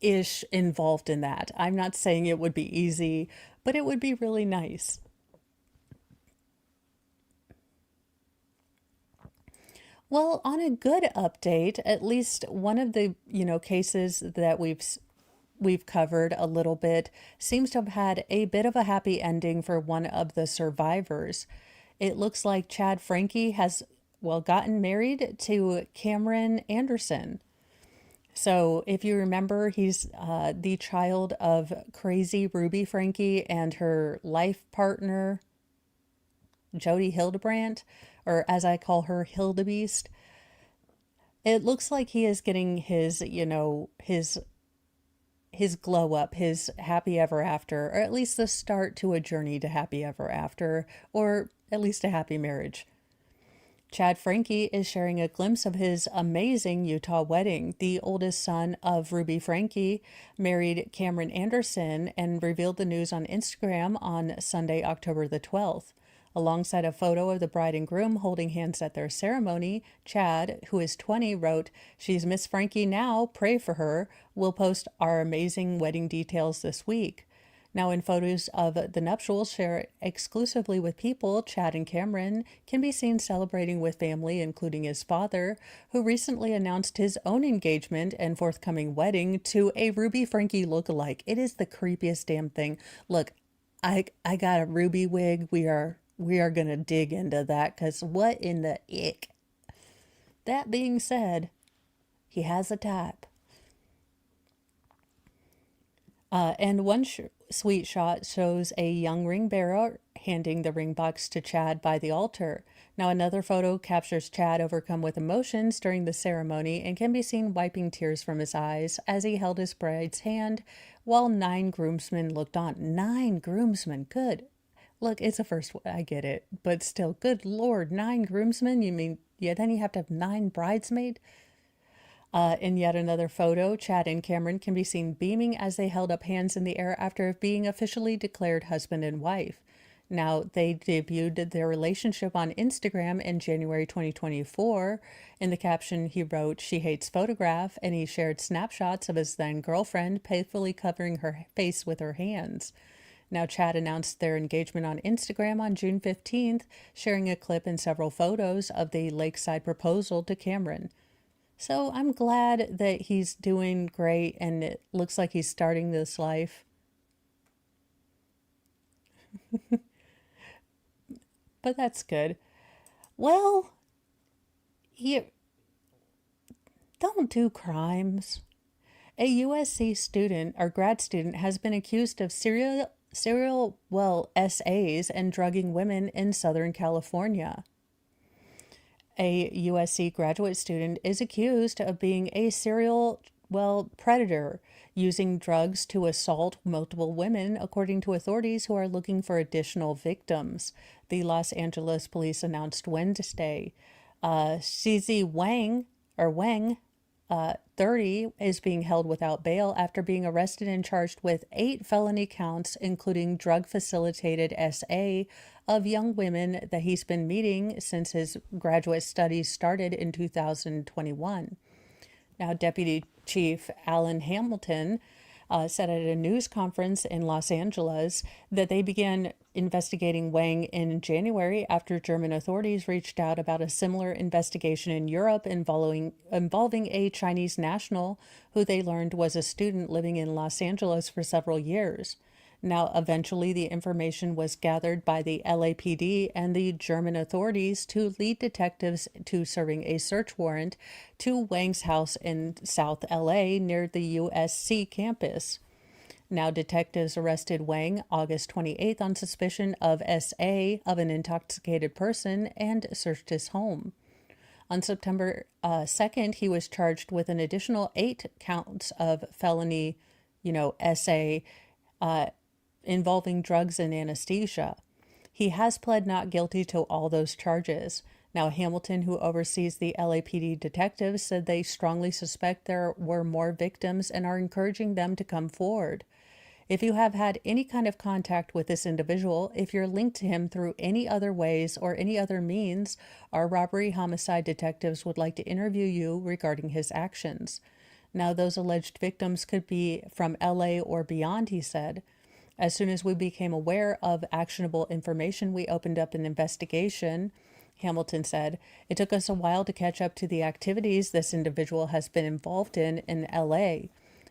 ish involved in that. I'm not saying it would be easy, but it would be really nice. Well, on a good update, at least one of the, cases that we've covered a little bit seems to have had a bit of a happy ending for one of the survivors. It looks like Chad Frankie has, gotten married to Cameron Anderson. So if you remember, he's the child of crazy Ruby Frankie and her life partner. Jody Hildebrandt, or as I call her, Hildebeest. It looks like he is getting his, his glow up, his happy ever after, or at least the start to a journey to happy ever after, or at least a happy marriage. Chad Frankie is sharing a glimpse of his amazing Utah wedding. The oldest son of Ruby Frankie married Cameron Anderson and revealed the news on Instagram on Sunday, October the 12th. Alongside a photo of the bride and groom holding hands at their ceremony, Chad, who is 20, wrote, "She's Miss Frankie now, pray for her. We'll post our amazing wedding details this week." Now, in photos of the nuptials shared exclusively with People, Chad and Cameron can be seen celebrating with family, including his father, who recently announced his own engagement and forthcoming wedding to a Ruby Frankie lookalike. It is the creepiest damn thing. Look, I got a Ruby wig. We are gonna dig into that, because what in the ick? That being said, he has a type. And one sweet shot shows a young ring bearer handing the ring box to Chad by the altar. Now, another photo captures Chad overcome with emotions during the ceremony and can be seen wiping tears from his eyes as he held his bride's hand while 9 groomsmen looked on. 9 groomsmen, good. Look, it's a first, I get it, but still, good Lord, 9 groomsmen? You mean, yeah, then you have to have 9 bridesmaids? In yet another photo, Chad and Cameron can be seen beaming as they held up hands in the air after being officially declared husband and wife. Now, they debuted their relationship on Instagram in January 2024. In the caption, he wrote, "She hates photograph," and he shared snapshots of his then girlfriend playfully covering her face with her hands. Now, Chad announced their engagement on Instagram on June 15th, sharing a clip and several photos of the lakeside proposal to Cameron. So I'm glad that he's doing great, and it looks like he's starting this life. But that's good. Well, you don't do crimes. A USC student or grad student has been accused of serial SAs and drugging women in Southern California. A USC graduate student is accused of being a predator, using drugs to assault multiple women, according to authorities who are looking for additional victims. The Los Angeles police announced Wednesday. CZ Wang, 30, is being held without bail after being arrested and charged with 8 felony counts, including drug-facilitated SA of young women that he's been meeting since his graduate studies started in 2021. Now, Deputy Chief Alan Hamilton said at a news conference in Los Angeles that they began investigating Wang in January after German authorities reached out about a similar investigation in Europe involving a Chinese national who they learned was a student living in Los Angeles for several years. Now, eventually, the information was gathered by the LAPD and the German authorities to lead detectives to serving a search warrant to Wang's house in South LA near the USC campus. Now, detectives arrested Wang August 28th on suspicion of SA of an intoxicated person and searched his home. On September 2nd, he was charged with an additional 8 counts of felony, SA involving drugs and anesthesia. He has pled not guilty to all those charges. Now, Hamilton, who oversees the LAPD detectives, said they strongly suspect there were more victims and are encouraging them to come forward. If you have had any kind of contact with this individual, if you're linked to him through any other ways or any other means, our robbery homicide detectives would like to interview you regarding his actions. Now, those alleged victims could be from LA or beyond, he said. As soon as we became aware of actionable information, we opened up an investigation, Hamilton said. It took us a while to catch up to the activities this individual has been involved in LA.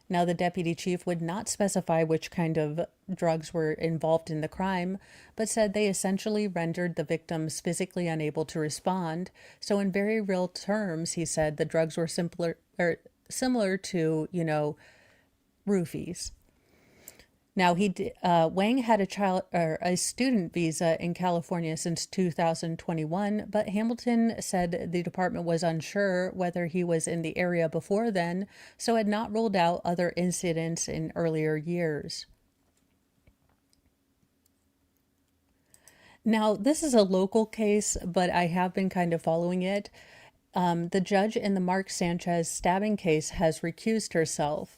Now, the deputy chief would not specify which kind of drugs were involved in the crime, but said they essentially rendered the victims physically unable to respond. So in very real terms, he said the drugs were similar to, roofies. Now, Wang had a child or a student visa in California since 2021, but Hamilton said the department was unsure whether he was in the area before then, so had not ruled out other incidents in earlier years. Now, this is a local case, but I have been kind of following it. The judge in the Mark Sanchez stabbing case has recused herself.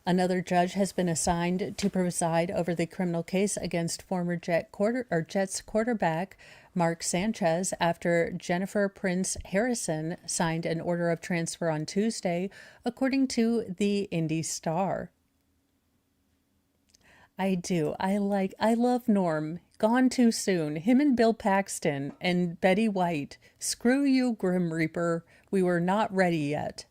Another judge has been assigned to preside over the criminal case against former Jets quarterback Mark Sanchez after Jennifer Prince Harrison signed an order of transfer on Tuesday, according to the Indy Star. I do. I love Norm. Gone too soon. Him and Bill Paxton and Betty White. Screw you, Grim Reaper. We were not ready yet.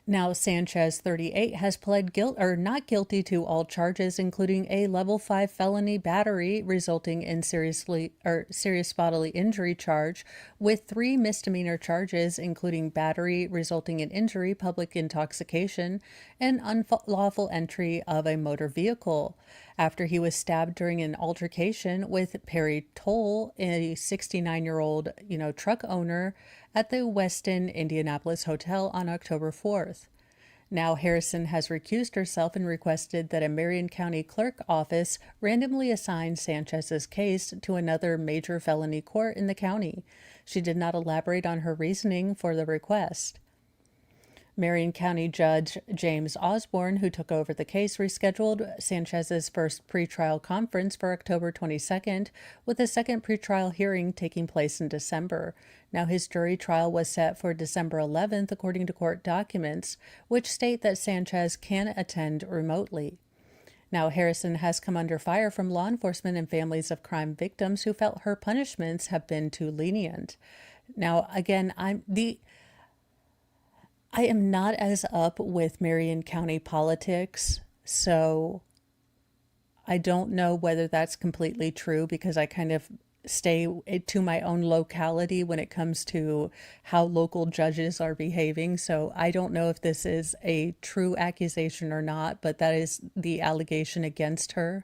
Now, Sanchez, 38, has pled not guilty to all charges, including a level 5 felony battery resulting in serious bodily injury charge, with 3 misdemeanor charges, including battery resulting in injury, public intoxication, and unlawful entry of a motor vehicle, after he was stabbed during an altercation with Perry Toll, a 69-year-old, truck owner, at the Westin Indianapolis Hotel on October 4th. Now, Harrison has recused herself and requested that a Marion County clerk office randomly assign Sanchez's case to another major felony court in the county. She did not elaborate on her reasoning for the request. Marion County Judge James Osborne, who took over the case, rescheduled Sanchez's first pretrial conference for October 22nd, with a second pretrial hearing taking place in December. Now, his jury trial was set for December 11th, according to court documents, which state that Sanchez can attend remotely. Now, Harrison has come under fire from law enforcement and families of crime victims who felt her punishments have been too lenient. Now, again, I am not as up with Marion County politics, so I don't know whether that's completely true, because I kind of stay to my own locality when it comes to how local judges are behaving. So I don't know if this is a true accusation or not, but that is the allegation against her.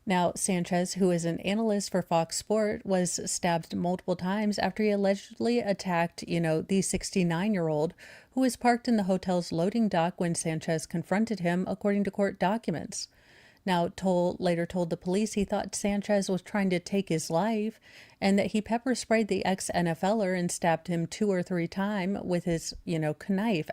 Now, Sanchez, who is an analyst for Fox Sport, was stabbed multiple times after he allegedly attacked, the 69-year-old who was parked in the hotel's loading dock when Sanchez confronted him, according to court documents. Now, Toll later told the police he thought Sanchez was trying to take his life and that he pepper sprayed the ex-NFLer and stabbed him 2 or 3 times with his, knife.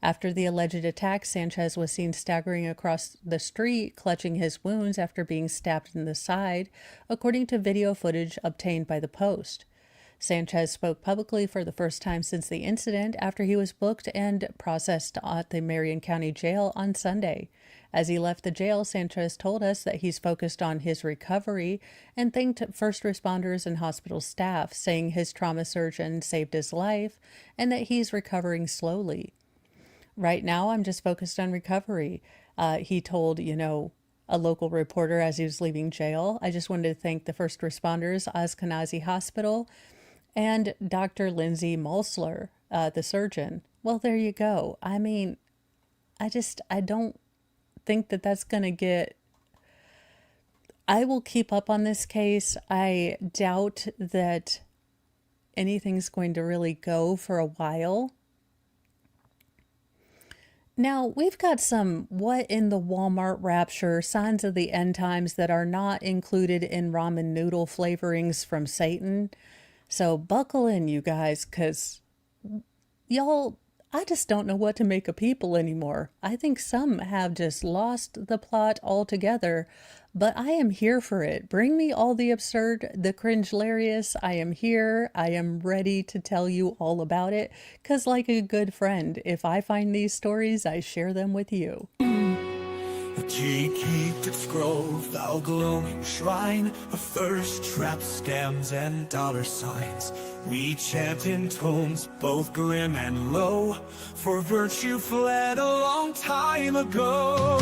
After the alleged attack, Sanchez was seen staggering across the street, clutching his wounds after being stabbed in the side, according to video footage obtained by the Post. Sanchez spoke publicly for the first time since the incident after he was booked and processed at the Marion County Jail on Sunday. As he left the jail, Sanchez told us that he's focused on his recovery and thanked first responders and hospital staff, saying his trauma surgeon saved his life and that he's recovering slowly. Right now, I'm just focused on recovery. He told, a local reporter as he was leaving jail. I just wanted to thank the first responders, Ashkenazi Hospital, and Dr. Lindsay Mulsler, the surgeon. Well, there you go. I mean, I don't think that that's going to get... I will keep up on this case. I doubt that anything's going to really go for a while. Now, we've got some what in the Walmart rapture signs of the end times that are not included in ramen noodle flavorings from Satan. So buckle in, you guys, because y'all, I just don't know what to make of people anymore. I think some have just lost the plot altogether, but I am here for it. Bring me all the absurd, the cringe-larious. I am here. I am ready to tell you all about it, because like a good friend, if I find these stories, I share them with you. The key keep its grove, thou glowing shrine of thirst traps, scams, and dollar signs. We chant in tones both grim and low, for virtue fled a long time ago.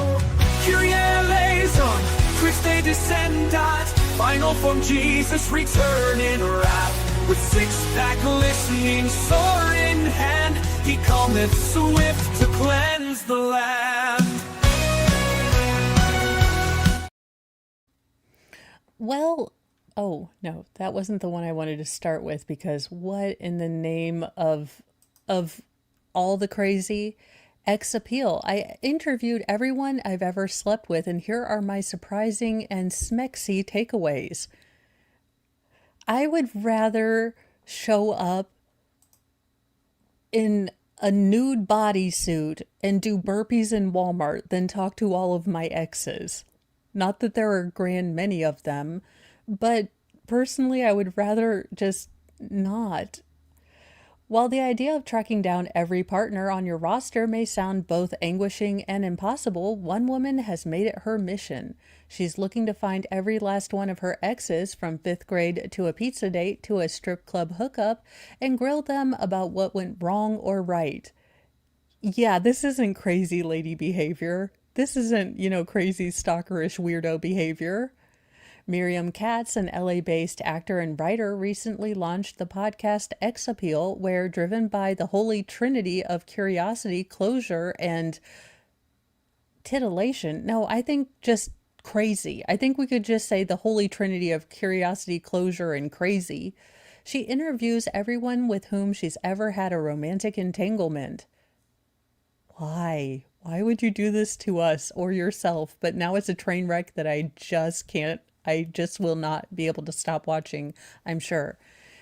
Kyrie eleison, Christe descendat, final form Jesus return in wrath. With six-pack listening, sword in hand, he cometh swift to cleanse cleanse the land. Well, oh no, that wasn't the one I wanted to start with because what in the name of all the crazy ex appeal? I interviewed everyone I've ever slept with, and here are my surprising and smexy takeaways. I would rather show up in a nude bodysuit and do burpees in Walmart than talk to all of my exes. Not that there are a grand many of them, but personally, I would rather just not. While the idea of tracking down every partner on your roster may sound both anguishing and impossible, one woman has made it her mission. She's looking to find every last one of her exes, from fifth grade to a pizza date to a strip club hookup, and grill them about what went wrong or right. Yeah, this isn't crazy lady behavior. This isn't, crazy stalkerish weirdo behavior. Miriam Katz, an LA-based actor and writer, recently launched the podcast X Appeal, where, driven by the holy trinity of curiosity, closure, and titillation. No, I think just crazy. I think we could just say the holy trinity of curiosity, closure, and crazy. She interviews everyone with whom she's ever had a romantic entanglement. Why? Why would you do this to us or yourself? But now it's a train wreck that I just will not be able to stop watching, I'm sure.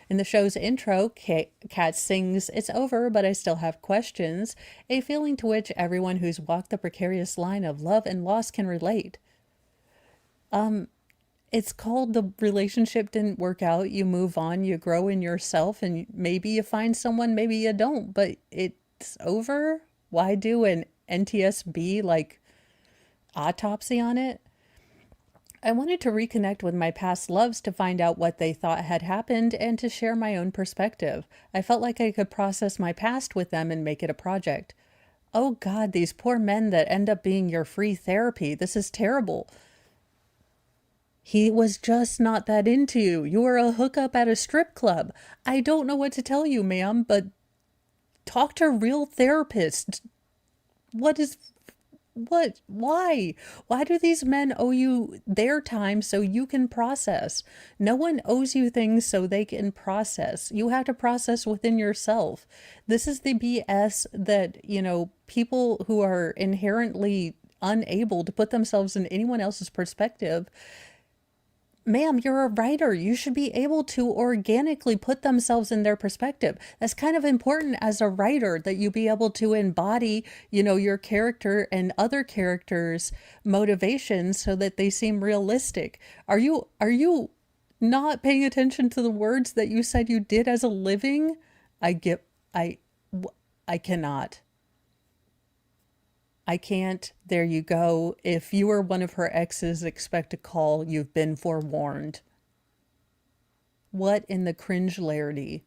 In the show's intro, Kat sings, "It's over, but I still have questions," a feeling to which everyone who's walked the precarious line of love and loss can relate. It's called The Relationship Didn't Work Out. You move on, you grow in yourself, and maybe you find someone, maybe you don't, but it's over? Why do an NTSB, autopsy on it? I wanted to reconnect with my past loves to find out what they thought had happened and to share my own perspective. I felt like I could process my past with them and make it a project. Oh God, these poor men that end up being your free therapy. This is terrible. He was just not that into you. You were a hookup at a strip club. I don't know what to tell you, ma'am, but talk to a real therapist. Why? Why do these men owe you their time so you can process? No one owes you things so they can process. You have to process within yourself. This is the BS that, people who are inherently unable to put themselves in anyone else's perspective. Ma'am, you're a writer. You should be able to organically put themselves in their perspective. That's kind of important as a writer, that you be able to embody, your character and other characters' motivations so that they seem realistic. Are you not paying attention to the words that you said you did as a living? I cannot. I can't. There you go. If you are one of her exes, expect a call. You've been forewarned. What in the cringe-larity?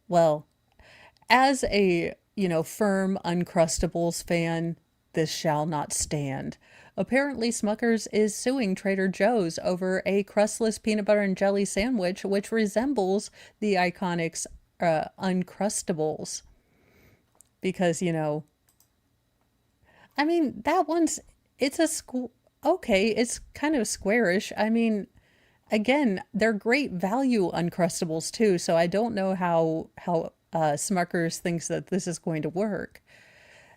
Well, as a, firm Uncrustables fan, this shall not stand. Apparently, Smucker's is suing Trader Joe's over a crustless peanut butter and jelly sandwich, which resembles the iconic Uncrustables. Because, that one's, okay, it's kind of squarish. Again, they're great value Uncrustables too, so I don't know how Smucker's thinks that this is going to work.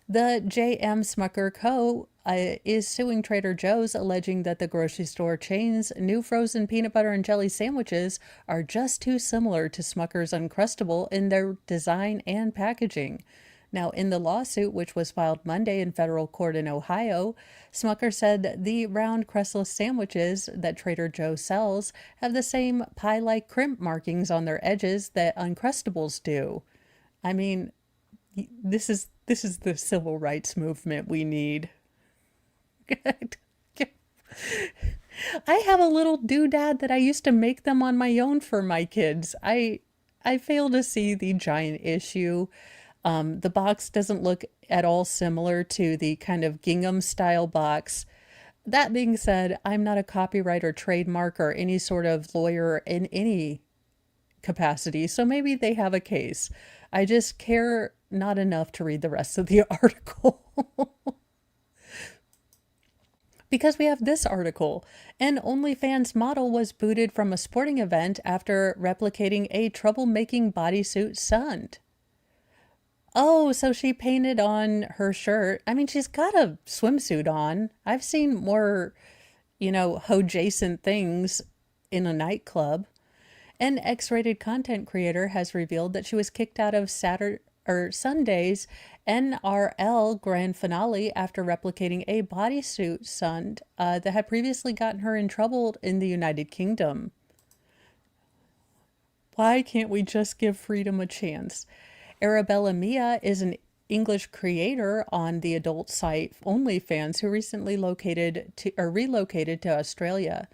The J.M. Smucker Co. Is suing Trader Joe's, alleging that the grocery store chain's new frozen peanut butter and jelly sandwiches are just too similar to Smucker's Uncrustable in their design and packaging. Now, in the lawsuit, which was filed Monday in federal court in Ohio, Smucker said the round crustless sandwiches that Trader Joe sells have the same pie-like crimp markings on their edges that Uncrustables do. This is the civil rights movement we need. I have a little doodad that I used to make them on my own for my kids. I fail to see the giant issue. The box doesn't look at all similar to the kind of gingham style box. That being said, I'm not a copyright or trademark or any sort of lawyer in any capacity, so maybe they have a case. I just care not enough to read the rest of the article. Because we have this article. An OnlyFans model was booted from a sporting event after replicating a troublemaking bodysuit stunt. Oh, so she painted on her shirt. I mean, she's got a swimsuit on. I've seen more, hojacent things in a nightclub. An X-rated content creator has revealed that she was kicked out of Saturday or Sunday's NRL grand finale after replicating a bodysuit stunt that had previously gotten her in trouble in the United Kingdom. Why can't we just give freedom a chance? Arabella Mia is an English creator on the adult site OnlyFans who recently relocated to Australia.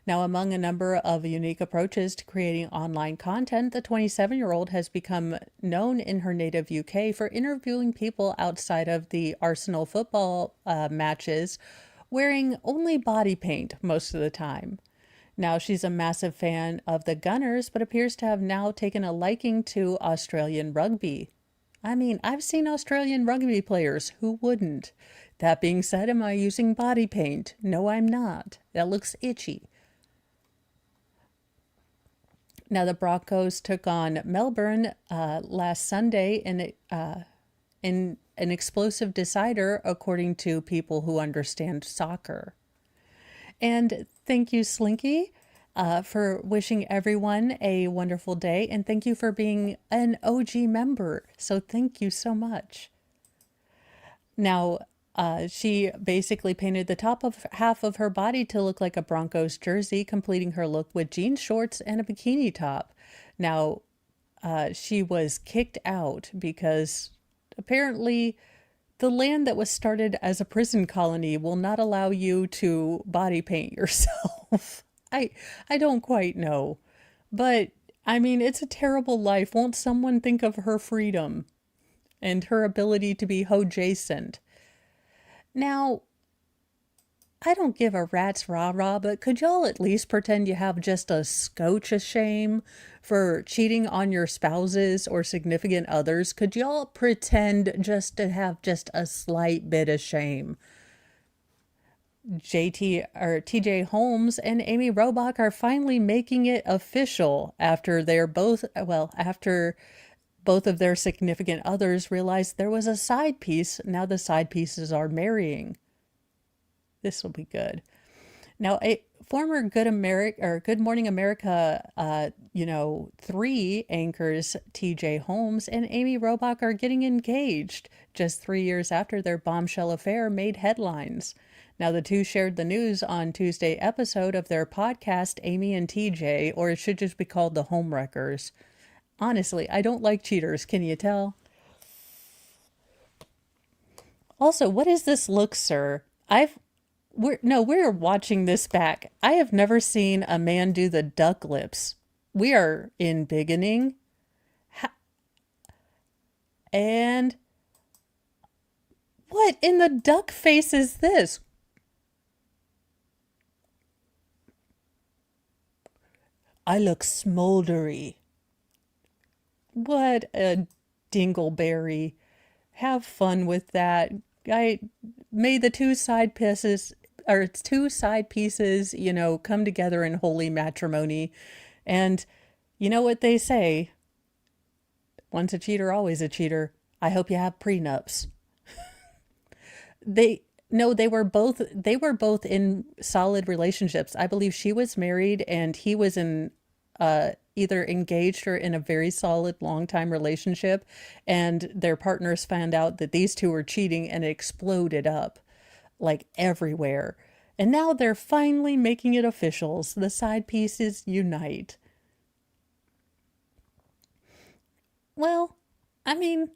Now, among a number of unique approaches to creating online content, the 27-year-old has become known in her native UK for interviewing people outside of the Arsenal football matches, wearing only body paint most of the time. Now, she's a massive fan of the Gunners, but appears to have now taken a liking to Australian rugby. I mean, I've seen Australian rugby players. Who wouldn't? That being said, am I using body paint? No, I'm not. That looks itchy. Now, the Broncos took on Melbourne last Sunday in an explosive decider, according to people who understand soccer. And thank you, Slinky, for wishing everyone a wonderful day. And thank you for being an OG member. So thank you so much. Now, she basically painted the top of half of her body to look like a Broncos jersey, completing her look with jean shorts and a bikini top. Now, she was kicked out because apparently the land that was started as a prison colony will not allow you to body paint yourself. I don't quite know. But, I mean, it's a terrible life. Won't someone think of her freedom and her ability to be hojacent? Now, I don't give a rat's rah-rah, but could y'all at least pretend you have just a scotch of shame for cheating on your spouses or significant others? Could y'all pretend just to have just a slight bit of shame? TJ Holmes and Amy Robach are finally making it official after after both of their significant others realized there was a side piece. Now the side pieces are marrying. This will be good. Now, a former Good Morning America, 3 anchors TJ Holmes and Amy Robach are getting engaged just 3 years after their bombshell affair made headlines. Now, the two shared the news on Tuesday episode of their podcast, Amy and TJ, or it should just be called The Homewreckers. Honestly, I don't like cheaters. Can you tell? Also, what is this look, sir? We're watching this back. I have never seen a man do the duck lips. We are in beginning. And what in the duck face is this? I look smoldery. What a dingleberry. Have fun with that. I made the two side pieces, come together in holy matrimony. And you know what they say? Once a cheater, always a cheater. I hope you have prenups. They were both in solid relationships. I believe she was married and he was in either engaged or in a very solid long-time relationship, and their partners found out that these two were cheating and it exploded up like everywhere. And now they're finally making it official. So the side pieces unite. Well, I mean,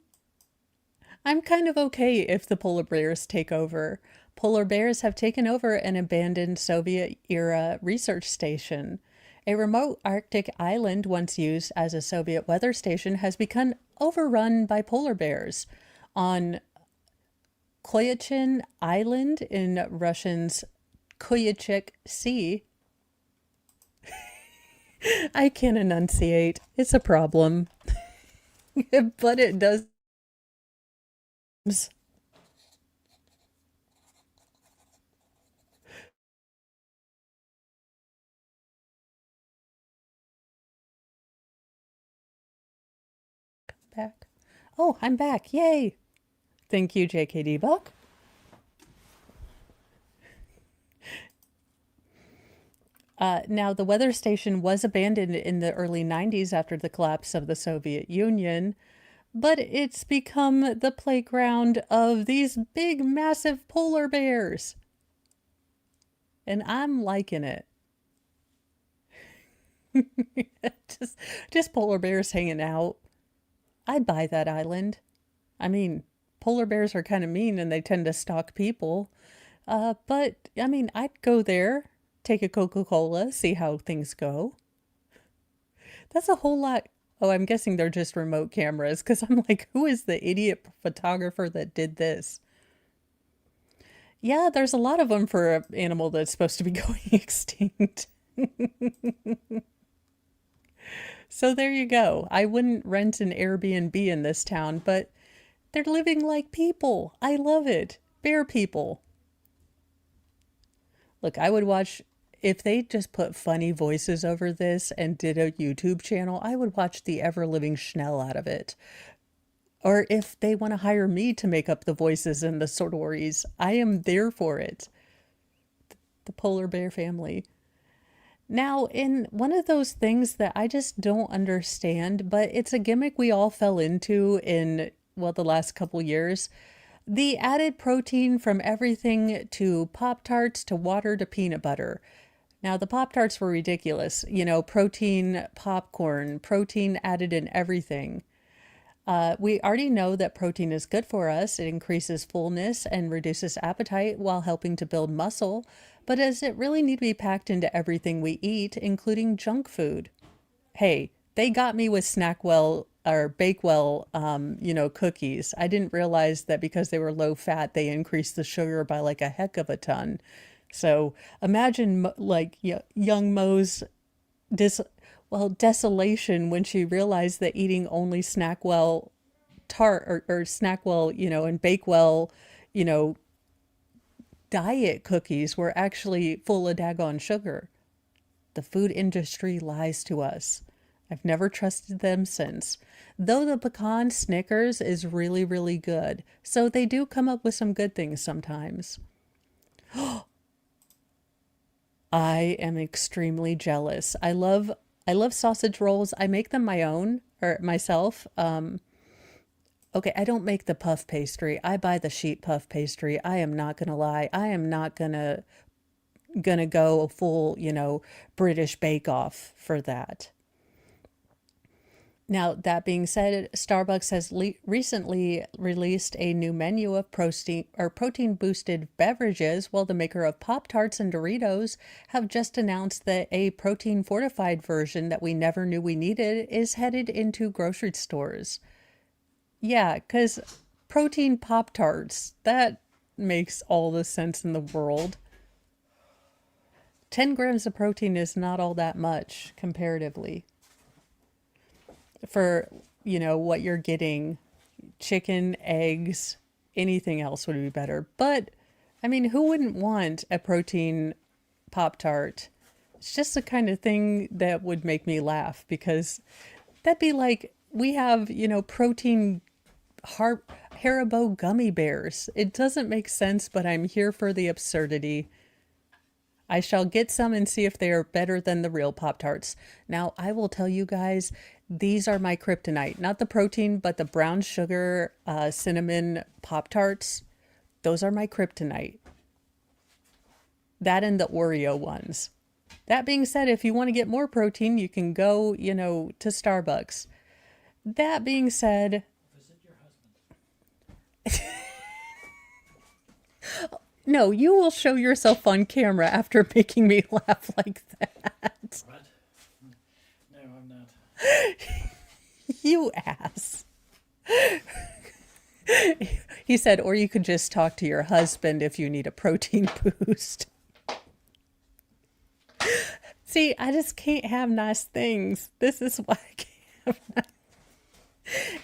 I'm kind of okay if the polar bears take over. Polar bears have taken over an abandoned Soviet-era research station. A remote Arctic island once used as a Soviet weather station has become overrun by polar bears. On Koyachin Island in Russian's Koyachik Sea, I can't enunciate. It's a problem. but it does. Back. Oh, I'm back. Yay. Thank you, JKD Buck. Now, the weather station was abandoned in the early 90s after the collapse of the Soviet Union, but it's become the playground of these big, massive polar bears. And I'm liking it. just, just polar bears hanging out. I'd buy that island. I mean, polar bears are kind of mean and they tend to stalk people. But I mean, I'd go there, take a Coca-Cola, see how things go. That's a whole lot. Oh, I'm guessing they're just remote cameras because I'm like, who is the idiot photographer that did this? Yeah, there's a lot of them for an animal that's supposed to be going extinct. So there you go. I wouldn't rent an Airbnb in this town, but they're living like people. I love it. Bear people. Look, I would watch, if they just put funny voices over this and did a YouTube channel, I would watch the ever living schnell out of it. Or if they want to hire me to make up the voices and the stories, I am there for it. The polar bear family. Now, in one of those things that I just don't understand, but it's a gimmick we all fell into in, well, the last couple years. The added protein from everything to Pop-Tarts to water to peanut butter. Now, the Pop-Tarts were ridiculous. You know, protein popcorn, protein added in everything. We already know that protein is good for us. It increases fullness and reduces appetite while helping to build muscle. But does it really need to be packed into everything we eat, including junk food? Hey, they got me with Snackwell or Bakewell, cookies. I didn't realize that because they were low fat, they increased the sugar by like a heck of a ton. So imagine like young Mo's dis desolation when she realized that eating only Snackwell tart or Snackwell, and Bakewell, you know, diet cookies were actually full of daggone sugar. The food industry lies to us. I've never trusted them since. Though the pecan Snickers is really, really good. So they do come up with some good things sometimes. I am extremely jealous. I love sausage rolls. I make them my own or myself. Okay, I don't make the puff pastry. I buy the sheet puff pastry. I am not gonna lie. I am not gonna go a full, British Bake Off for that. Now, that being said, Starbucks has recently released a new menu of protein boosted beverages, while the maker of Pop Tarts and Doritos have just announced that a protein fortified version that we never knew we needed is headed into grocery stores. Yeah, because protein Pop Tarts, that makes all the sense in the world. 10 grams of protein is not all that much comparatively for, what you're getting. Chicken, eggs, anything else would be better. But, I mean, who wouldn't want a protein Pop Tart? It's just the kind of thing that would make me laugh because that'd be like we have, protein Haribo gummy bears. It doesn't make sense, but I'm here for the absurdity. I shall get some and see if they are better than the real Pop Tarts. Now, I will tell you guys, these are my kryptonite. Not the protein, but the brown sugar cinnamon Pop Tarts. Those are my kryptonite. That and the Oreo ones. That being said, if you want to get more protein, you can go, to Starbucks. That being said, Visit your husband. no, you will show yourself on camera after making me laugh like that. What? No, I'm not. You ass. He said, or you could just talk to your husband if you need a protein boost. See, I just can't have nice things. This is why I can't have nice.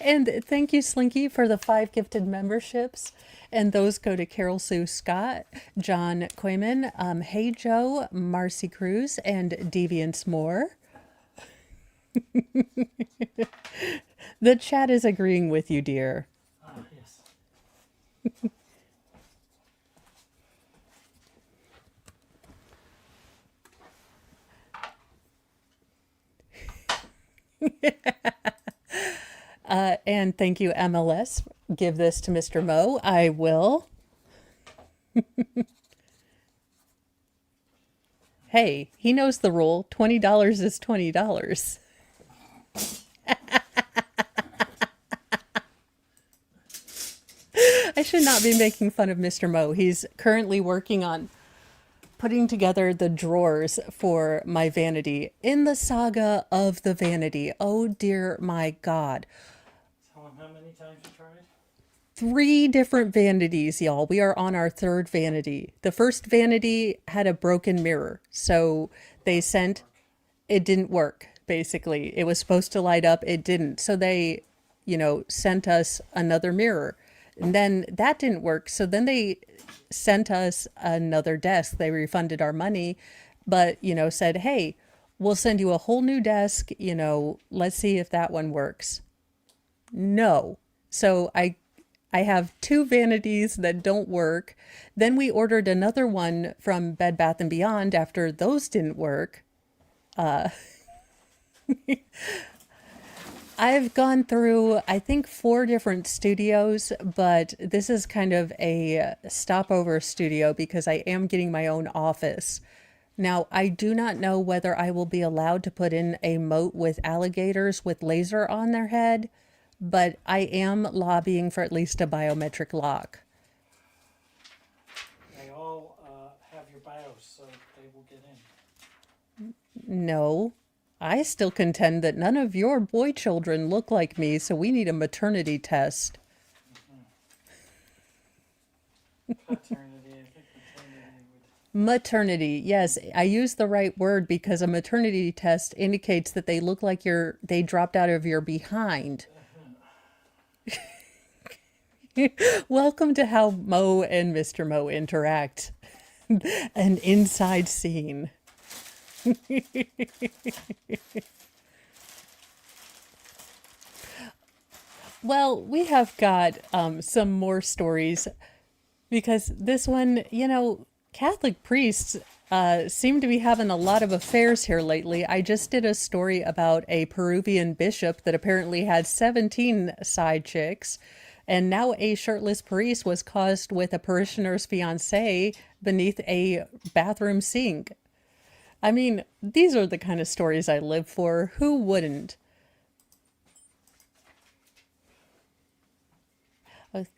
And thank you, Slinky, for the 5 gifted memberships. And those go to Carol Sue Scott, John Quayman, Hey Joe, Marcy Cruz, and Deviance Moore. The chat is agreeing with you, dear. Ah, yes. And thank you, MLS. Give this to Mr. Mo. I will. Hey, he knows the rule. $20 is $20. I should not be making fun of Mr. Mo. He's currently working on putting together the drawers for my vanity in the saga of the vanity. Oh dear my God. Tell him how many times you tried? 3 different vanities, y'all. We are on our 3rd vanity. The first vanity had a broken mirror. So they sent, it didn't work, basically. It was supposed to light up. It didn't. So they, sent us another mirror. And then that didn't work. So then they sent us another desk. They refunded our money, but, said, hey, we'll send you a whole new desk. Let's see if that one works. No. So I have 2 vanities that don't work. Then we ordered another one from Bed Bath & Beyond after those didn't work. I've gone through, I think, 4 different studios, but this is kind of a stopover studio because I am getting my own office. Now, I do not know whether I will be allowed to put in a moat with alligators with laser on their head, but I am lobbying for at least a biometric lock. They all have your BIOS, so they will get in. No. I still contend that none of your boy children look like me, so we need a maternity test. Paternity, I think maternity would... Maternity, yes, I use the right word because a maternity test indicates that they look like they dropped out of your behind. Welcome to how Mo and Mr. Mo interact. An inside scene. Well, we have got some more stories because this one, Catholic priests seem to be having a lot of affairs here lately. I just did a story about a Peruvian bishop that apparently had 17 side chicks, and now a shirtless priest was caused with a parishioner's fiancée beneath a bathroom sink. I mean, these are the kind of stories I live for. Who wouldn't?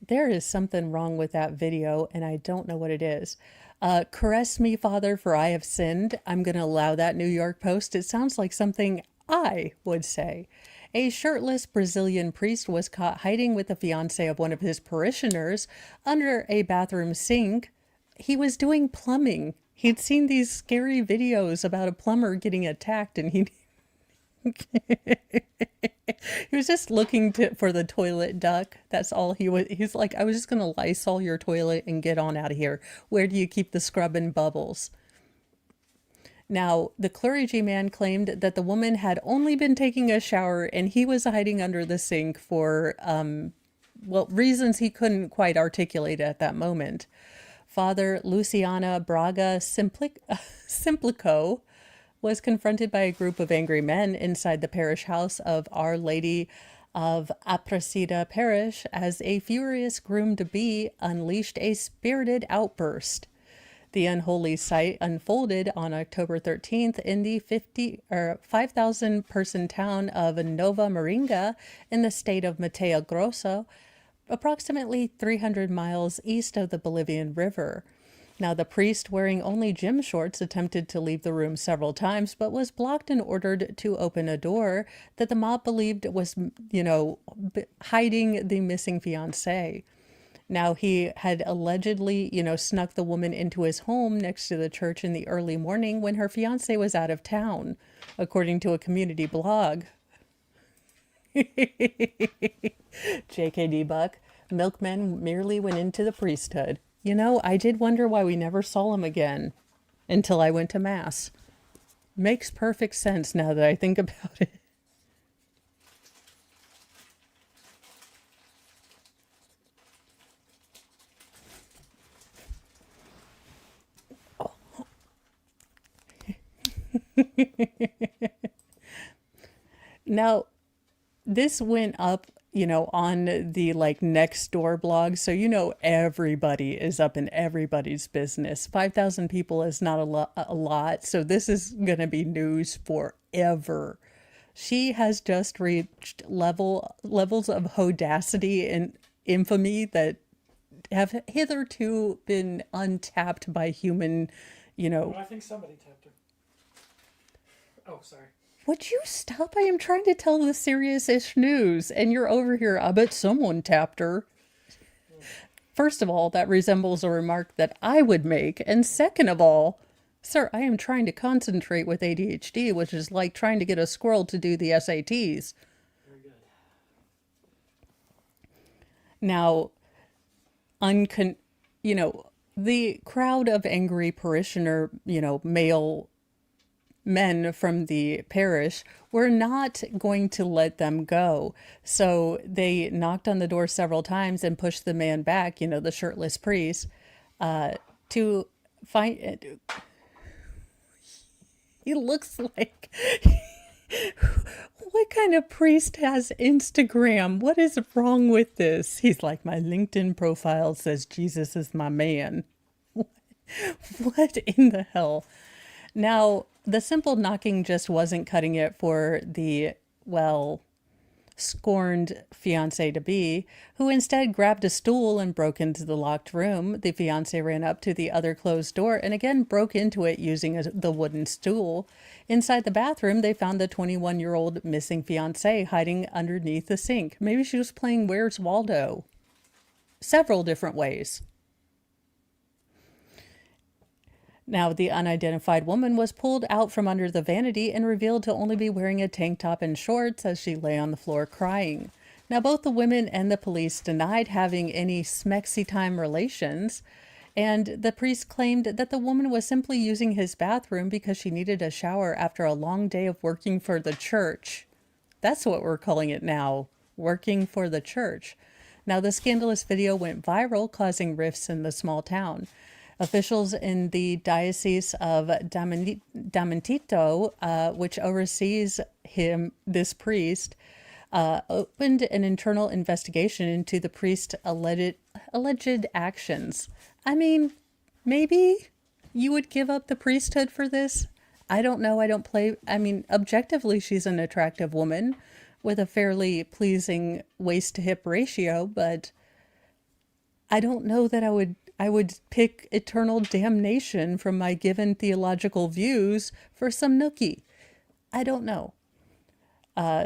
There is something wrong with that video, and I don't know what it is. Caress me, Father, for I have sinned. I'm going to allow that New York Post. It sounds like something I would say. A shirtless Brazilian priest was caught hiding with the fiancée of one of his parishioners under a bathroom sink. He was doing plumbing. He'd seen these scary videos about a plumber getting attacked, and he was just looking for the toilet duck. That's all he was. He's like, I was just going to Lysol your toilet and get on out of here. Where do you keep the scrub and bubbles? Now, the clergyman claimed that the woman had only been taking a shower and he was hiding under the sink for, reasons he couldn't quite articulate at that moment. Father Luciana Braga Simplico was confronted by a group of angry men inside the parish house of Our Lady of Aparecida Parish as a furious groom-to-be unleashed a spirited outburst. The unholy sight unfolded on October 13th in the 5,000-person town of Nova Moringa in the state of Mato Grosso, approximately 300 miles east of the Bolivian River. Now, the priest, wearing only gym shorts, attempted to leave the room several times, but was blocked and ordered to open a door that the mob believed was, hiding the missing fiancée. Now, he had allegedly, snuck the woman into his home next to the church in the early morning when her fiancé was out of town, according to a community blog. JKD Buck, milkmen merely went into the priesthood. You know, I did wonder why we never saw him again until I went to Mass. Makes perfect sense now that I think about it. Now, this went up, on the like next door blog. So, everybody is up in everybody's business. 5,000 people is not a lot. So this is going to be news forever. She has just reached levels of audacity and infamy that have hitherto been untapped by human, Oh, I think somebody tapped her. Oh, sorry. Would you stop? I am trying to tell the serious-ish news, and you're over here. I bet someone tapped her. First of all, that resembles a remark that I would make. And second of all, sir, I am trying to concentrate with ADHD, which is like trying to get a squirrel to do the SATs. Very good. Now, the crowd of angry parishioner, male men from the parish were not going to let them go. So they knocked on the door several times and pushed the man back, the shirtless priest, to find. He looks like. What kind of priest has Instagram? What is wrong with this? He's like, my LinkedIn profile says Jesus is my man. What in the hell? Now, the simple knocking just wasn't cutting it for the, scorned fiancé-to-be, who instead grabbed a stool and broke into the locked room. The fiancé ran up to the other closed door and again broke into it using the wooden stool. Inside the bathroom, they found the 21-year-old missing fiancé hiding underneath the sink. Maybe she was playing Where's Waldo? Several different ways. Now, the unidentified woman was pulled out from under the vanity and revealed to only be wearing a tank top and shorts as she lay on the floor crying. Now, both the women and the police denied having any smexy time relations, and the priest claimed that the woman was simply using his bathroom because she needed a shower after a long day of working for the church. That's what we're calling it now, working for the church. Now, the scandalous video went viral, causing rifts in the small town. Officials in the Diocese of Damentito, which oversees this priest, opened an internal investigation into the priest's alleged actions. I mean, maybe you would give up the priesthood for this? I don't know. Objectively, she's an attractive woman with a fairly pleasing waist to hip ratio, but I don't know that I would pick eternal damnation from my given theological views for some nookie. I don't know.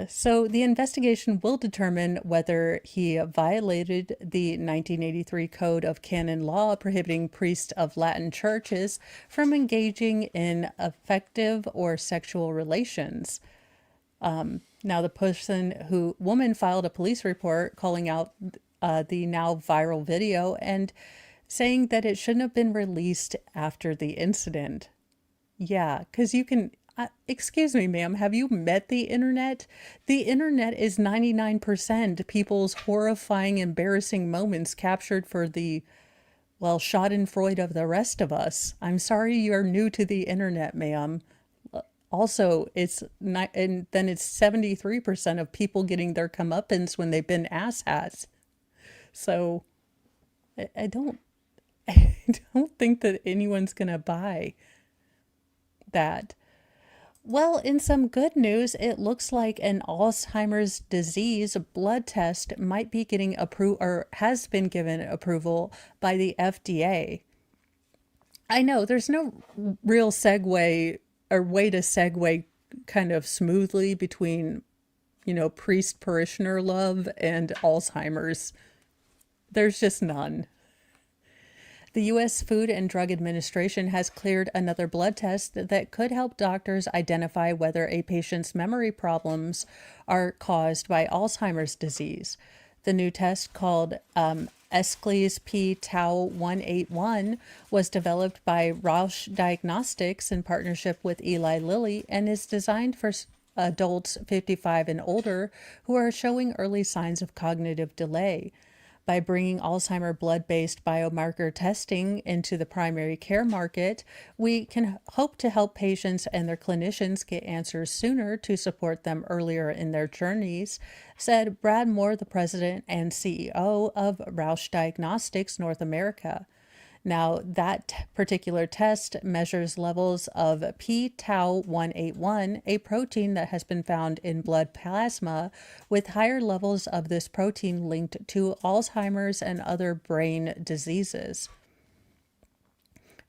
So the investigation will determine whether he violated the 1983 Code of Canon Law prohibiting priests of Latin churches from engaging in affective or sexual relations. Now, the woman filed a police report calling out the now viral video and saying that it shouldn't have been released after the incident. Yeah, because you can, excuse me, ma'am, have you met the internet? The internet is 99% people's horrifying, embarrassing moments captured for the, schadenfreude of the rest of us. I'm sorry you're new to the internet, ma'am. Also, it's not, and then it's 73% of people getting their comeuppance when they've been asshats. So I don't think that anyone's going to buy that. Well, in some good news, it looks like an Alzheimer's disease blood test might be getting approved or has been given approval by the FDA. I know there's no real segue or way to segue kind of smoothly between, priest parishioner love and Alzheimer's. There's just none. The U.S. Food and Drug Administration has cleared another blood test that could help doctors identify whether a patient's memory problems are caused by Alzheimer's disease. The new test, called Escles p Tau 181, was developed by Roche Diagnostics in partnership with Eli Lilly and is designed for adults 55 and older who are showing early signs of cognitive delay. By bringing Alzheimer blood-based biomarker testing into the primary care market, we can hope to help patients and their clinicians get answers sooner to support them earlier in their journeys, said Brad Moore, the president and CEO of Roche Diagnostics North America. Now, that particular test measures levels of p-tau 181, a protein that has been found in blood plasma, with higher levels of this protein linked to Alzheimer's and other brain diseases.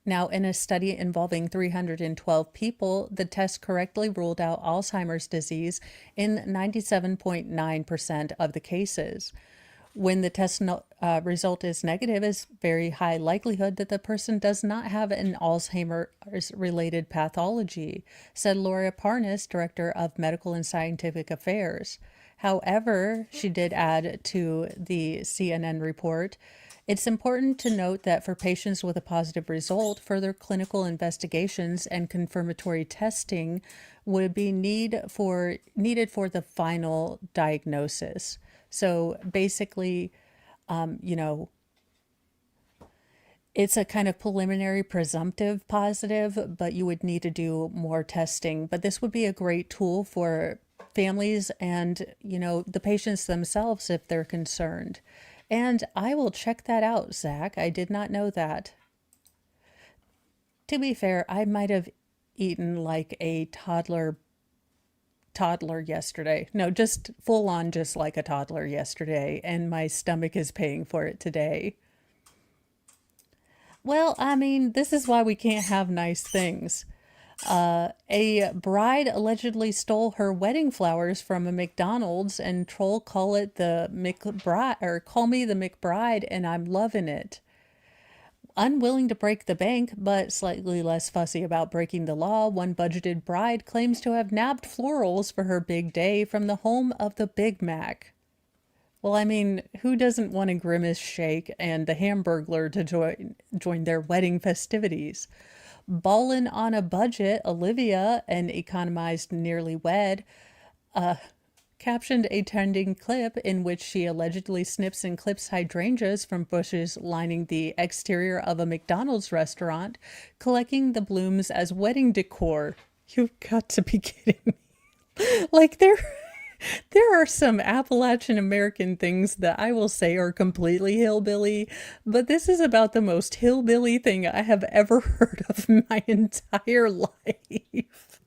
Now, in a study involving 312 people, the test correctly ruled out Alzheimer's disease in 97.9% of the cases. When the test result is negative, is very high likelihood that the person does not have an Alzheimer's related pathology, said Laura Parnas, Director of Medical and Scientific Affairs. However, she did add to the CNN report, it's important to note that for patients with a positive result, further clinical investigations and confirmatory testing would be needed for the final diagnosis. So basically, it's a kind of preliminary presumptive positive, but you would need to do more testing. But this would be a great tool for families and, the patients themselves if they're concerned. And I will check that out, Zach. I did not know that. To be fair, I might have eaten like a toddler yesterday. No, just full on, just like a toddler yesterday, and my stomach is paying for it today. Well, I mean, this is why we can't have nice things. A bride allegedly stole her wedding flowers from a McDonald's, and troll call it the McBride, or call me the McBride, and I'm loving it. Unwilling to break the bank, but slightly less fussy about breaking the law, one budgeted bride claims to have nabbed florals for her big day from the home of the Big Mac. Well, I mean, who doesn't want a Grimace shake and the Hamburglar to join their wedding festivities? Ballin' on a budget, Olivia, an economized nearly wed, captioned a trending clip in which she allegedly snips and clips hydrangeas from bushes lining the exterior of a McDonald's restaurant, collecting the blooms as wedding decor. You've got to be kidding me. Like, there are some Appalachian American things that I will say are completely hillbilly, but this is about the most hillbilly thing I have ever heard of in my entire life.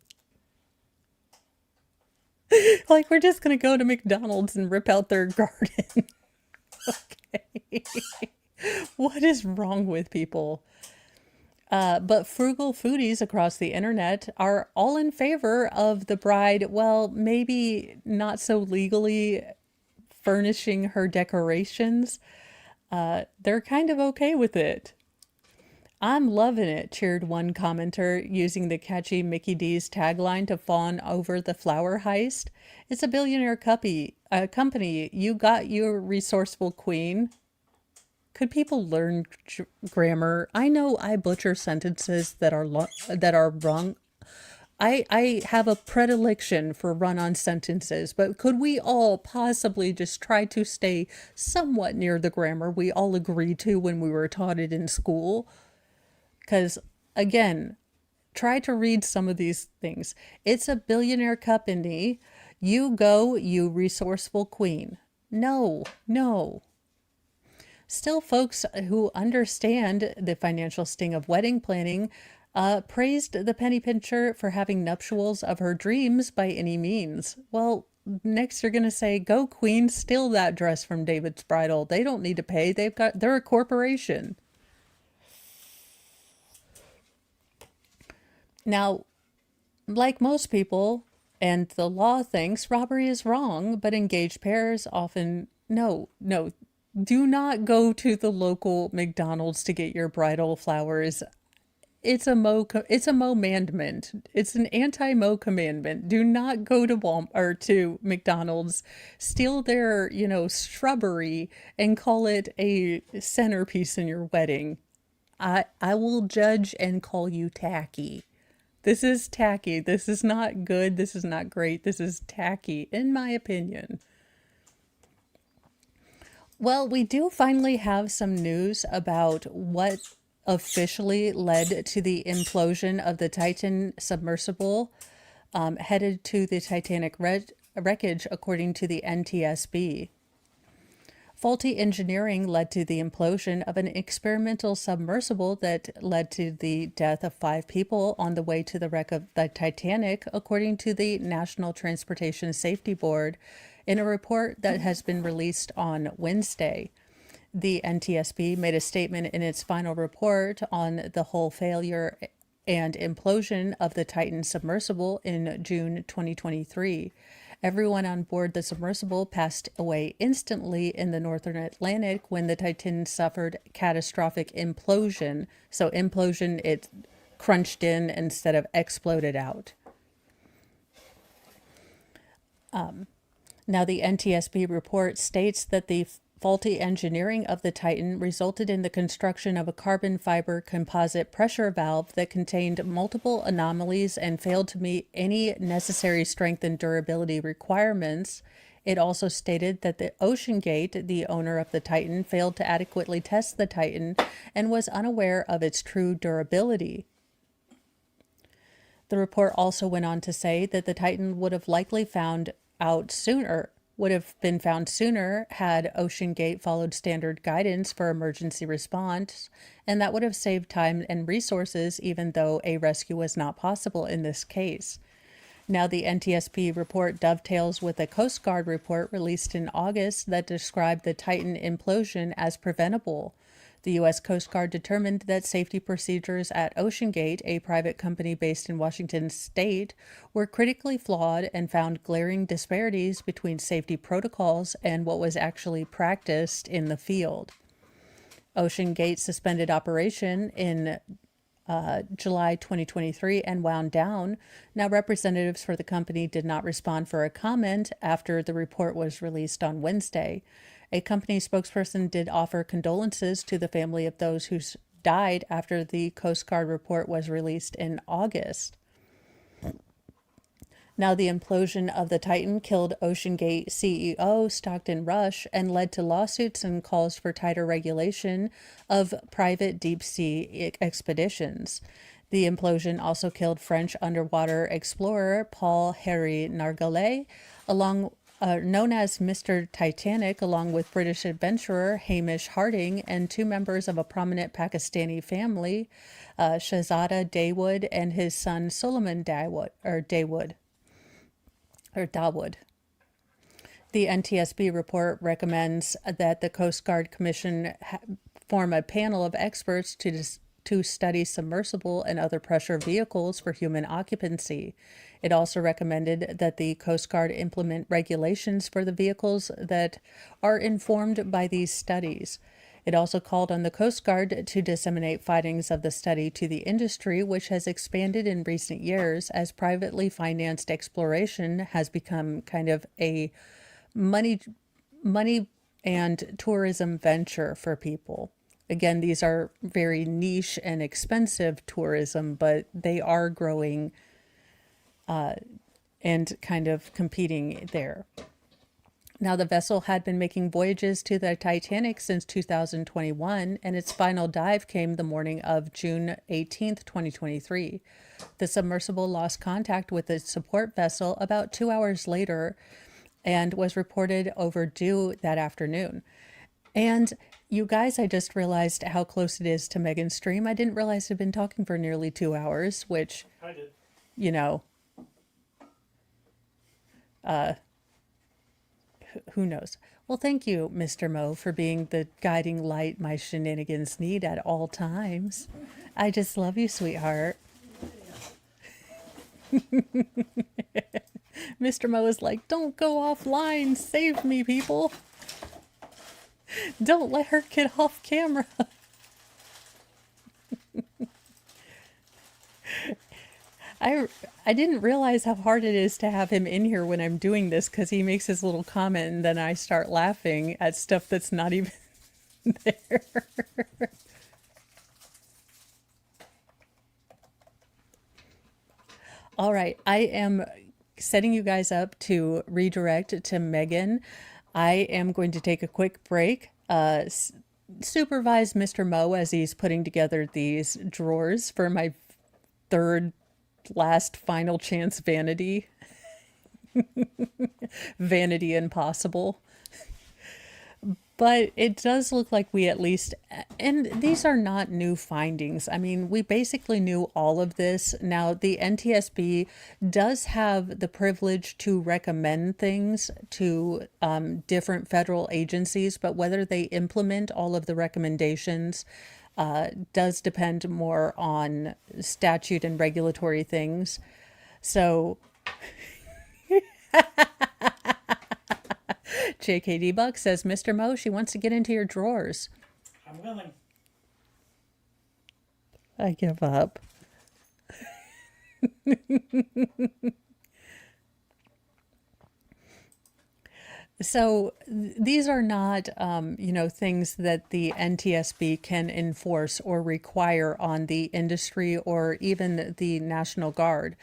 Like, we're just going to go to McDonald's and rip out their garden. Okay. What is wrong with people? But frugal foodies across the internet are all in favor of the bride, well, maybe not so legally furnishing her decorations. They're kind of okay with it. I'm loving it, cheered one commenter, using the catchy Mickey D's tagline to fawn over the flower heist. It's a billionaire company. You got your resourceful queen. Could people learn grammar? I know I butcher sentences that are wrong. I have a predilection for run-on sentences, but could we all possibly just try to stay somewhat near the grammar we all agreed to when we were taught it in school? Because, again, try to read some of these things. It's a billionaire company. You go, you resourceful queen. No. Still, folks who understand the financial sting of wedding planning praised the penny pincher for having nuptials of her dreams by any means. Well, next you're going to say, go queen, steal that dress from David's Bridal. They don't need to pay. They're a corporation. Now, like most people, and the law thinks robbery is wrong, but engaged pairs often, no, Do not go to the local McDonald's to get your bridal flowers. It's a Mo-mandment. It's an anti-Mo commandment. Do not go to Walmart or to McDonald's, steal their, shrubbery and call it a centerpiece in your wedding. I will judge and call you tacky. This is tacky. This is not good. This is not great. This is tacky, in my opinion. Well, we do finally have some news about what officially led to the implosion of the Titan submersible headed to the Titanic wreckage, according to the NTSB. Faulty engineering led to the implosion of an experimental submersible that led to the death of 5 people on the way to the wreck of the Titanic, according to the National Transportation Safety Board, in a report that has been released on Wednesday. The NTSB made a statement in its final report on the whole failure and implosion of the Titan submersible in June 2023. Everyone on board the submersible passed away instantly in the northern Atlantic when the Titan suffered catastrophic implosion. So implosion, it crunched in instead of exploded out. Now, the NTSB report states that the faulty engineering of the Titan resulted in the construction of a carbon fiber composite pressure valve that contained multiple anomalies and failed to meet any necessary strength and durability requirements. It also stated that the OceanGate, the owner of the Titan, failed to adequately test the Titan and was unaware of its true durability. The report also went on to say that the Titan would have been found sooner had OceanGate followed standard guidance for emergency response, and that would have saved time and resources, even though a rescue was not possible in this case. Now, the NTSB report dovetails with a Coast Guard report released in August that described the Titan implosion as preventable. The U.S. Coast Guard determined that safety procedures at OceanGate, a private company based in Washington state, were critically flawed and found glaring disparities between safety protocols and what was actually practiced in the field. OceanGate suspended operation in July 2023 and wound down. Now, representatives for the company did not respond for a comment after the report was released on Wednesday. A company spokesperson did offer condolences to the family of those who died after the Coast Guard report was released in August. Now, the implosion of the Titan killed OceanGate CEO Stockton Rush and led to lawsuits and calls for tighter regulation of private deep-sea expeditions. The implosion also killed French underwater explorer Paul-Henri Nargeolet, known as Mr. Titanic, along with British adventurer Hamish Harding and 2 members of a prominent Pakistani family, Shahzada Dawood and his son Solomon Dawood. The NTSB report recommends that the Coast Guard Commission form a panel of experts to study submersible and other pressure vehicles for human occupancy. It also recommended that the Coast Guard implement regulations for the vehicles that are informed by these studies. It also called on the Coast Guard to disseminate findings of the study to the industry, which has expanded in recent years as privately financed exploration has become kind of a money and tourism venture for people. Again, these are very niche and expensive tourism, but they are growing and kind of competing there. Now, the vessel had been making voyages to the Titanic since 2021, and its final dive came the morning of June 18th, 2023. The submersible lost contact with the support vessel about 2 hours later and was reported overdue that afternoon. And you guys, I just realized how close it is to Megan's stream. I didn't realize I'd been talking for nearly 2 hours, which, I did. Who knows? Well, thank you, Mr. Mo, for being the guiding light my shenanigans need at all times. I just love you, sweetheart. Mr. Mo is like, don't go offline. Save me, people. Don't let her get off camera. I didn't realize how hard it is to have him in here when I'm doing this because he makes his little comment and then I start laughing at stuff that's not even there. All right, I am setting you guys up to redirect to Megan. I am going to take a quick break, supervise Mr. Mo as he's putting together these drawers for my third last final chance vanity. Vanity impossible. But it does look like we at least, and these are not new findings. I mean, we basically knew all of this. Now, the NTSB does have the privilege to recommend things to different federal agencies, but whether they implement all of the recommendations does depend more on statute and regulatory things. So JKD Buck says, Mr. Mo, she wants to get into your drawers. I'm willing. I give up. So these are not, things that the NTSB can enforce or require on the industry or even the National Guard.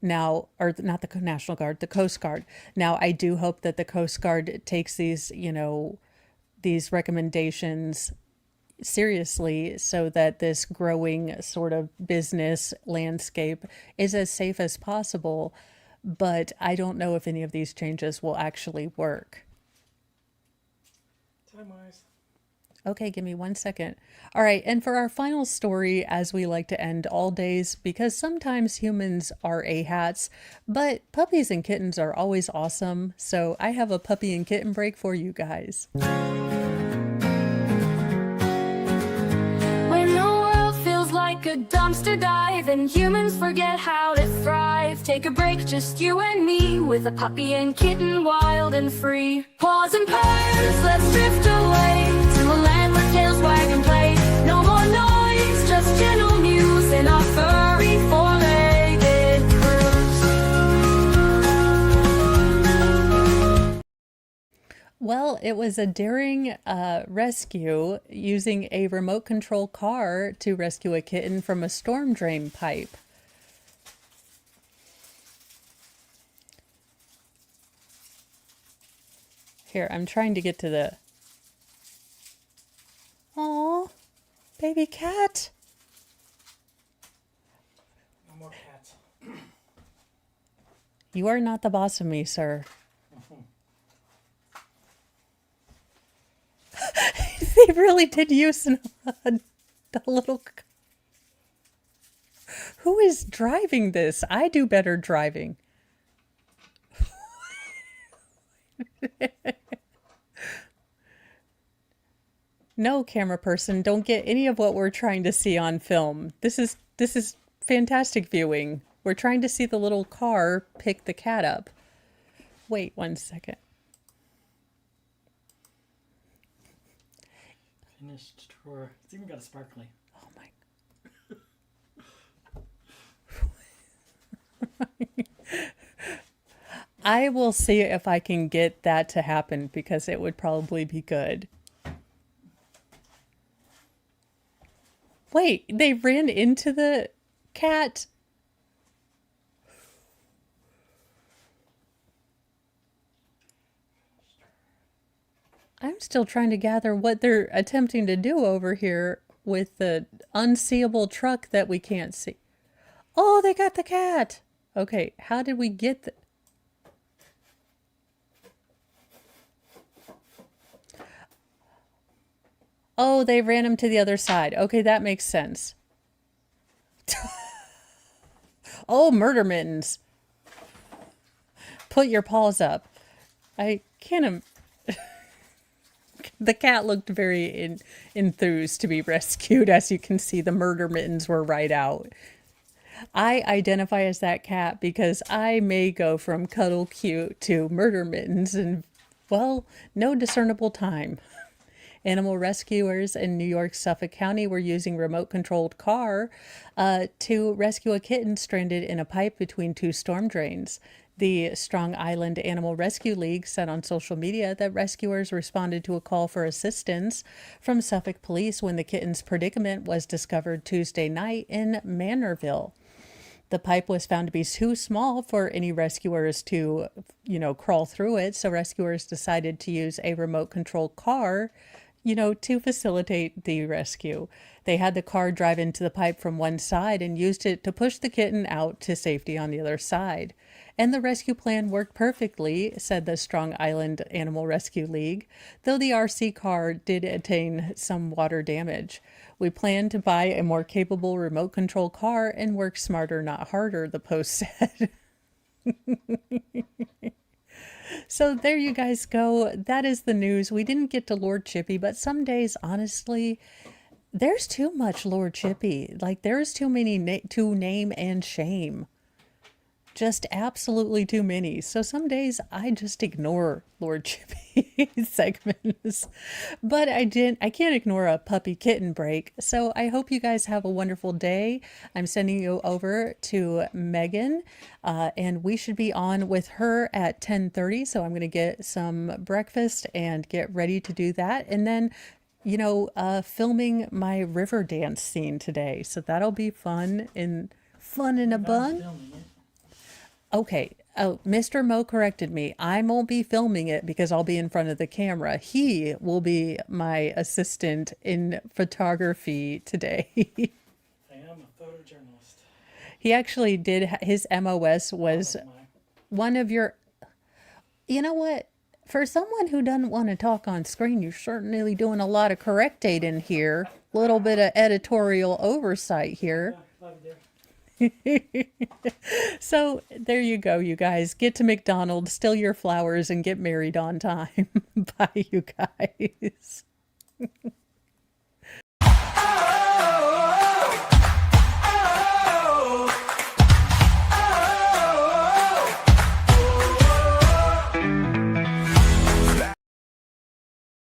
Now, or not the National Guard, the Coast Guard. Now, I do hope that the Coast Guard takes these, these recommendations seriously so that this growing sort of business landscape is as safe as possible. But I don't know if any of these changes will actually work. Time-wise. Okay, give me 1 second. All right, and for our final story, as we like to end all days, because sometimes humans are a-hats, but puppies and kittens are always awesome. So I have a puppy and kitten break for you guys. When the world feels like a dumpster dive and humans forget how to thrive, take a break, just you and me, with a puppy and kitten, wild and free. Paws and purrs, let's drift away to a land where tails wag and play. No more noise, just gentle muse in our furry four-legged cruise. Well, it was a daring rescue using a remote control car to rescue a kitten from a storm drain pipe. Here, I'm trying to get to the... Aw, baby cat. No more cats. You are not the boss of me, sir. They really did use the little... Who is driving this? I do better driving. No, camera person, don't get any of what we're trying to see on film. This is fantastic viewing. We're trying to see the little car pick the cat up. Wait 1 second. Finished drawer. It's even got a sparkly. Oh my. I will see if I can get that to happen because it would probably be good. Wait, they ran into the cat? I'm still trying to gather what they're attempting to do over here with the unseeable truck that we can't see. Oh, they got the cat. Okay, how did we get the... Oh, they ran him to the other side. Okay, that makes sense. Oh, murder mittens. Put your paws up. I can't... The cat looked very enthused to be rescued. As you can see, the murder mittens were right out. I identify as that cat because I may go from cuddle cute to murder mittens in, well, no discernible time. Animal rescuers in New York's Suffolk County were using remote-controlled car to rescue a kitten stranded in a pipe between two storm drains. The Strong Island Animal Rescue League said on social media that rescuers responded to a call for assistance from Suffolk police when the kitten's predicament was discovered Tuesday night in Manorville. The pipe was found to be too small for any rescuers to, crawl through it. So rescuers decided to use a remote controlled car, to facilitate the rescue. They had the car drive into the pipe from one side and used it to push the kitten out to safety on the other side. And the rescue plan worked perfectly, said the Strong Island Animal Rescue League, though the RC car did attain some water damage. We plan to buy a more capable remote control car and work smarter, not harder, the post said. So there you guys go. That is the news. We didn't get to Lord Chippy, but some days, honestly, there's too much Lord Chippy. Like, there's too many to name and shame. Just absolutely too many. So some days I just ignore Lord Chippy segments, but I can't ignore a puppy kitten break. So I hope you guys have a wonderful day. I'm sending you over to Megan, and we should be on with her at 10:30. So I'm going to get some breakfast and get ready to do that. And then filming my river dance scene today. So that'll be fun in a bun. Okay. Oh, Mr. Mo corrected me. I won't be filming it because I'll be in front of the camera. He will be my assistant in photography today. I am a photojournalist. He actually did, his MOS was one of your, you know what? For someone who doesn't want to talk on screen, you're certainly doing a lot of correctating here. A little bit of editorial oversight here. Yeah, love you, dear. So there you go, you guys. Get to McDonald's, steal your flowers, and get married on time. Bye, you guys.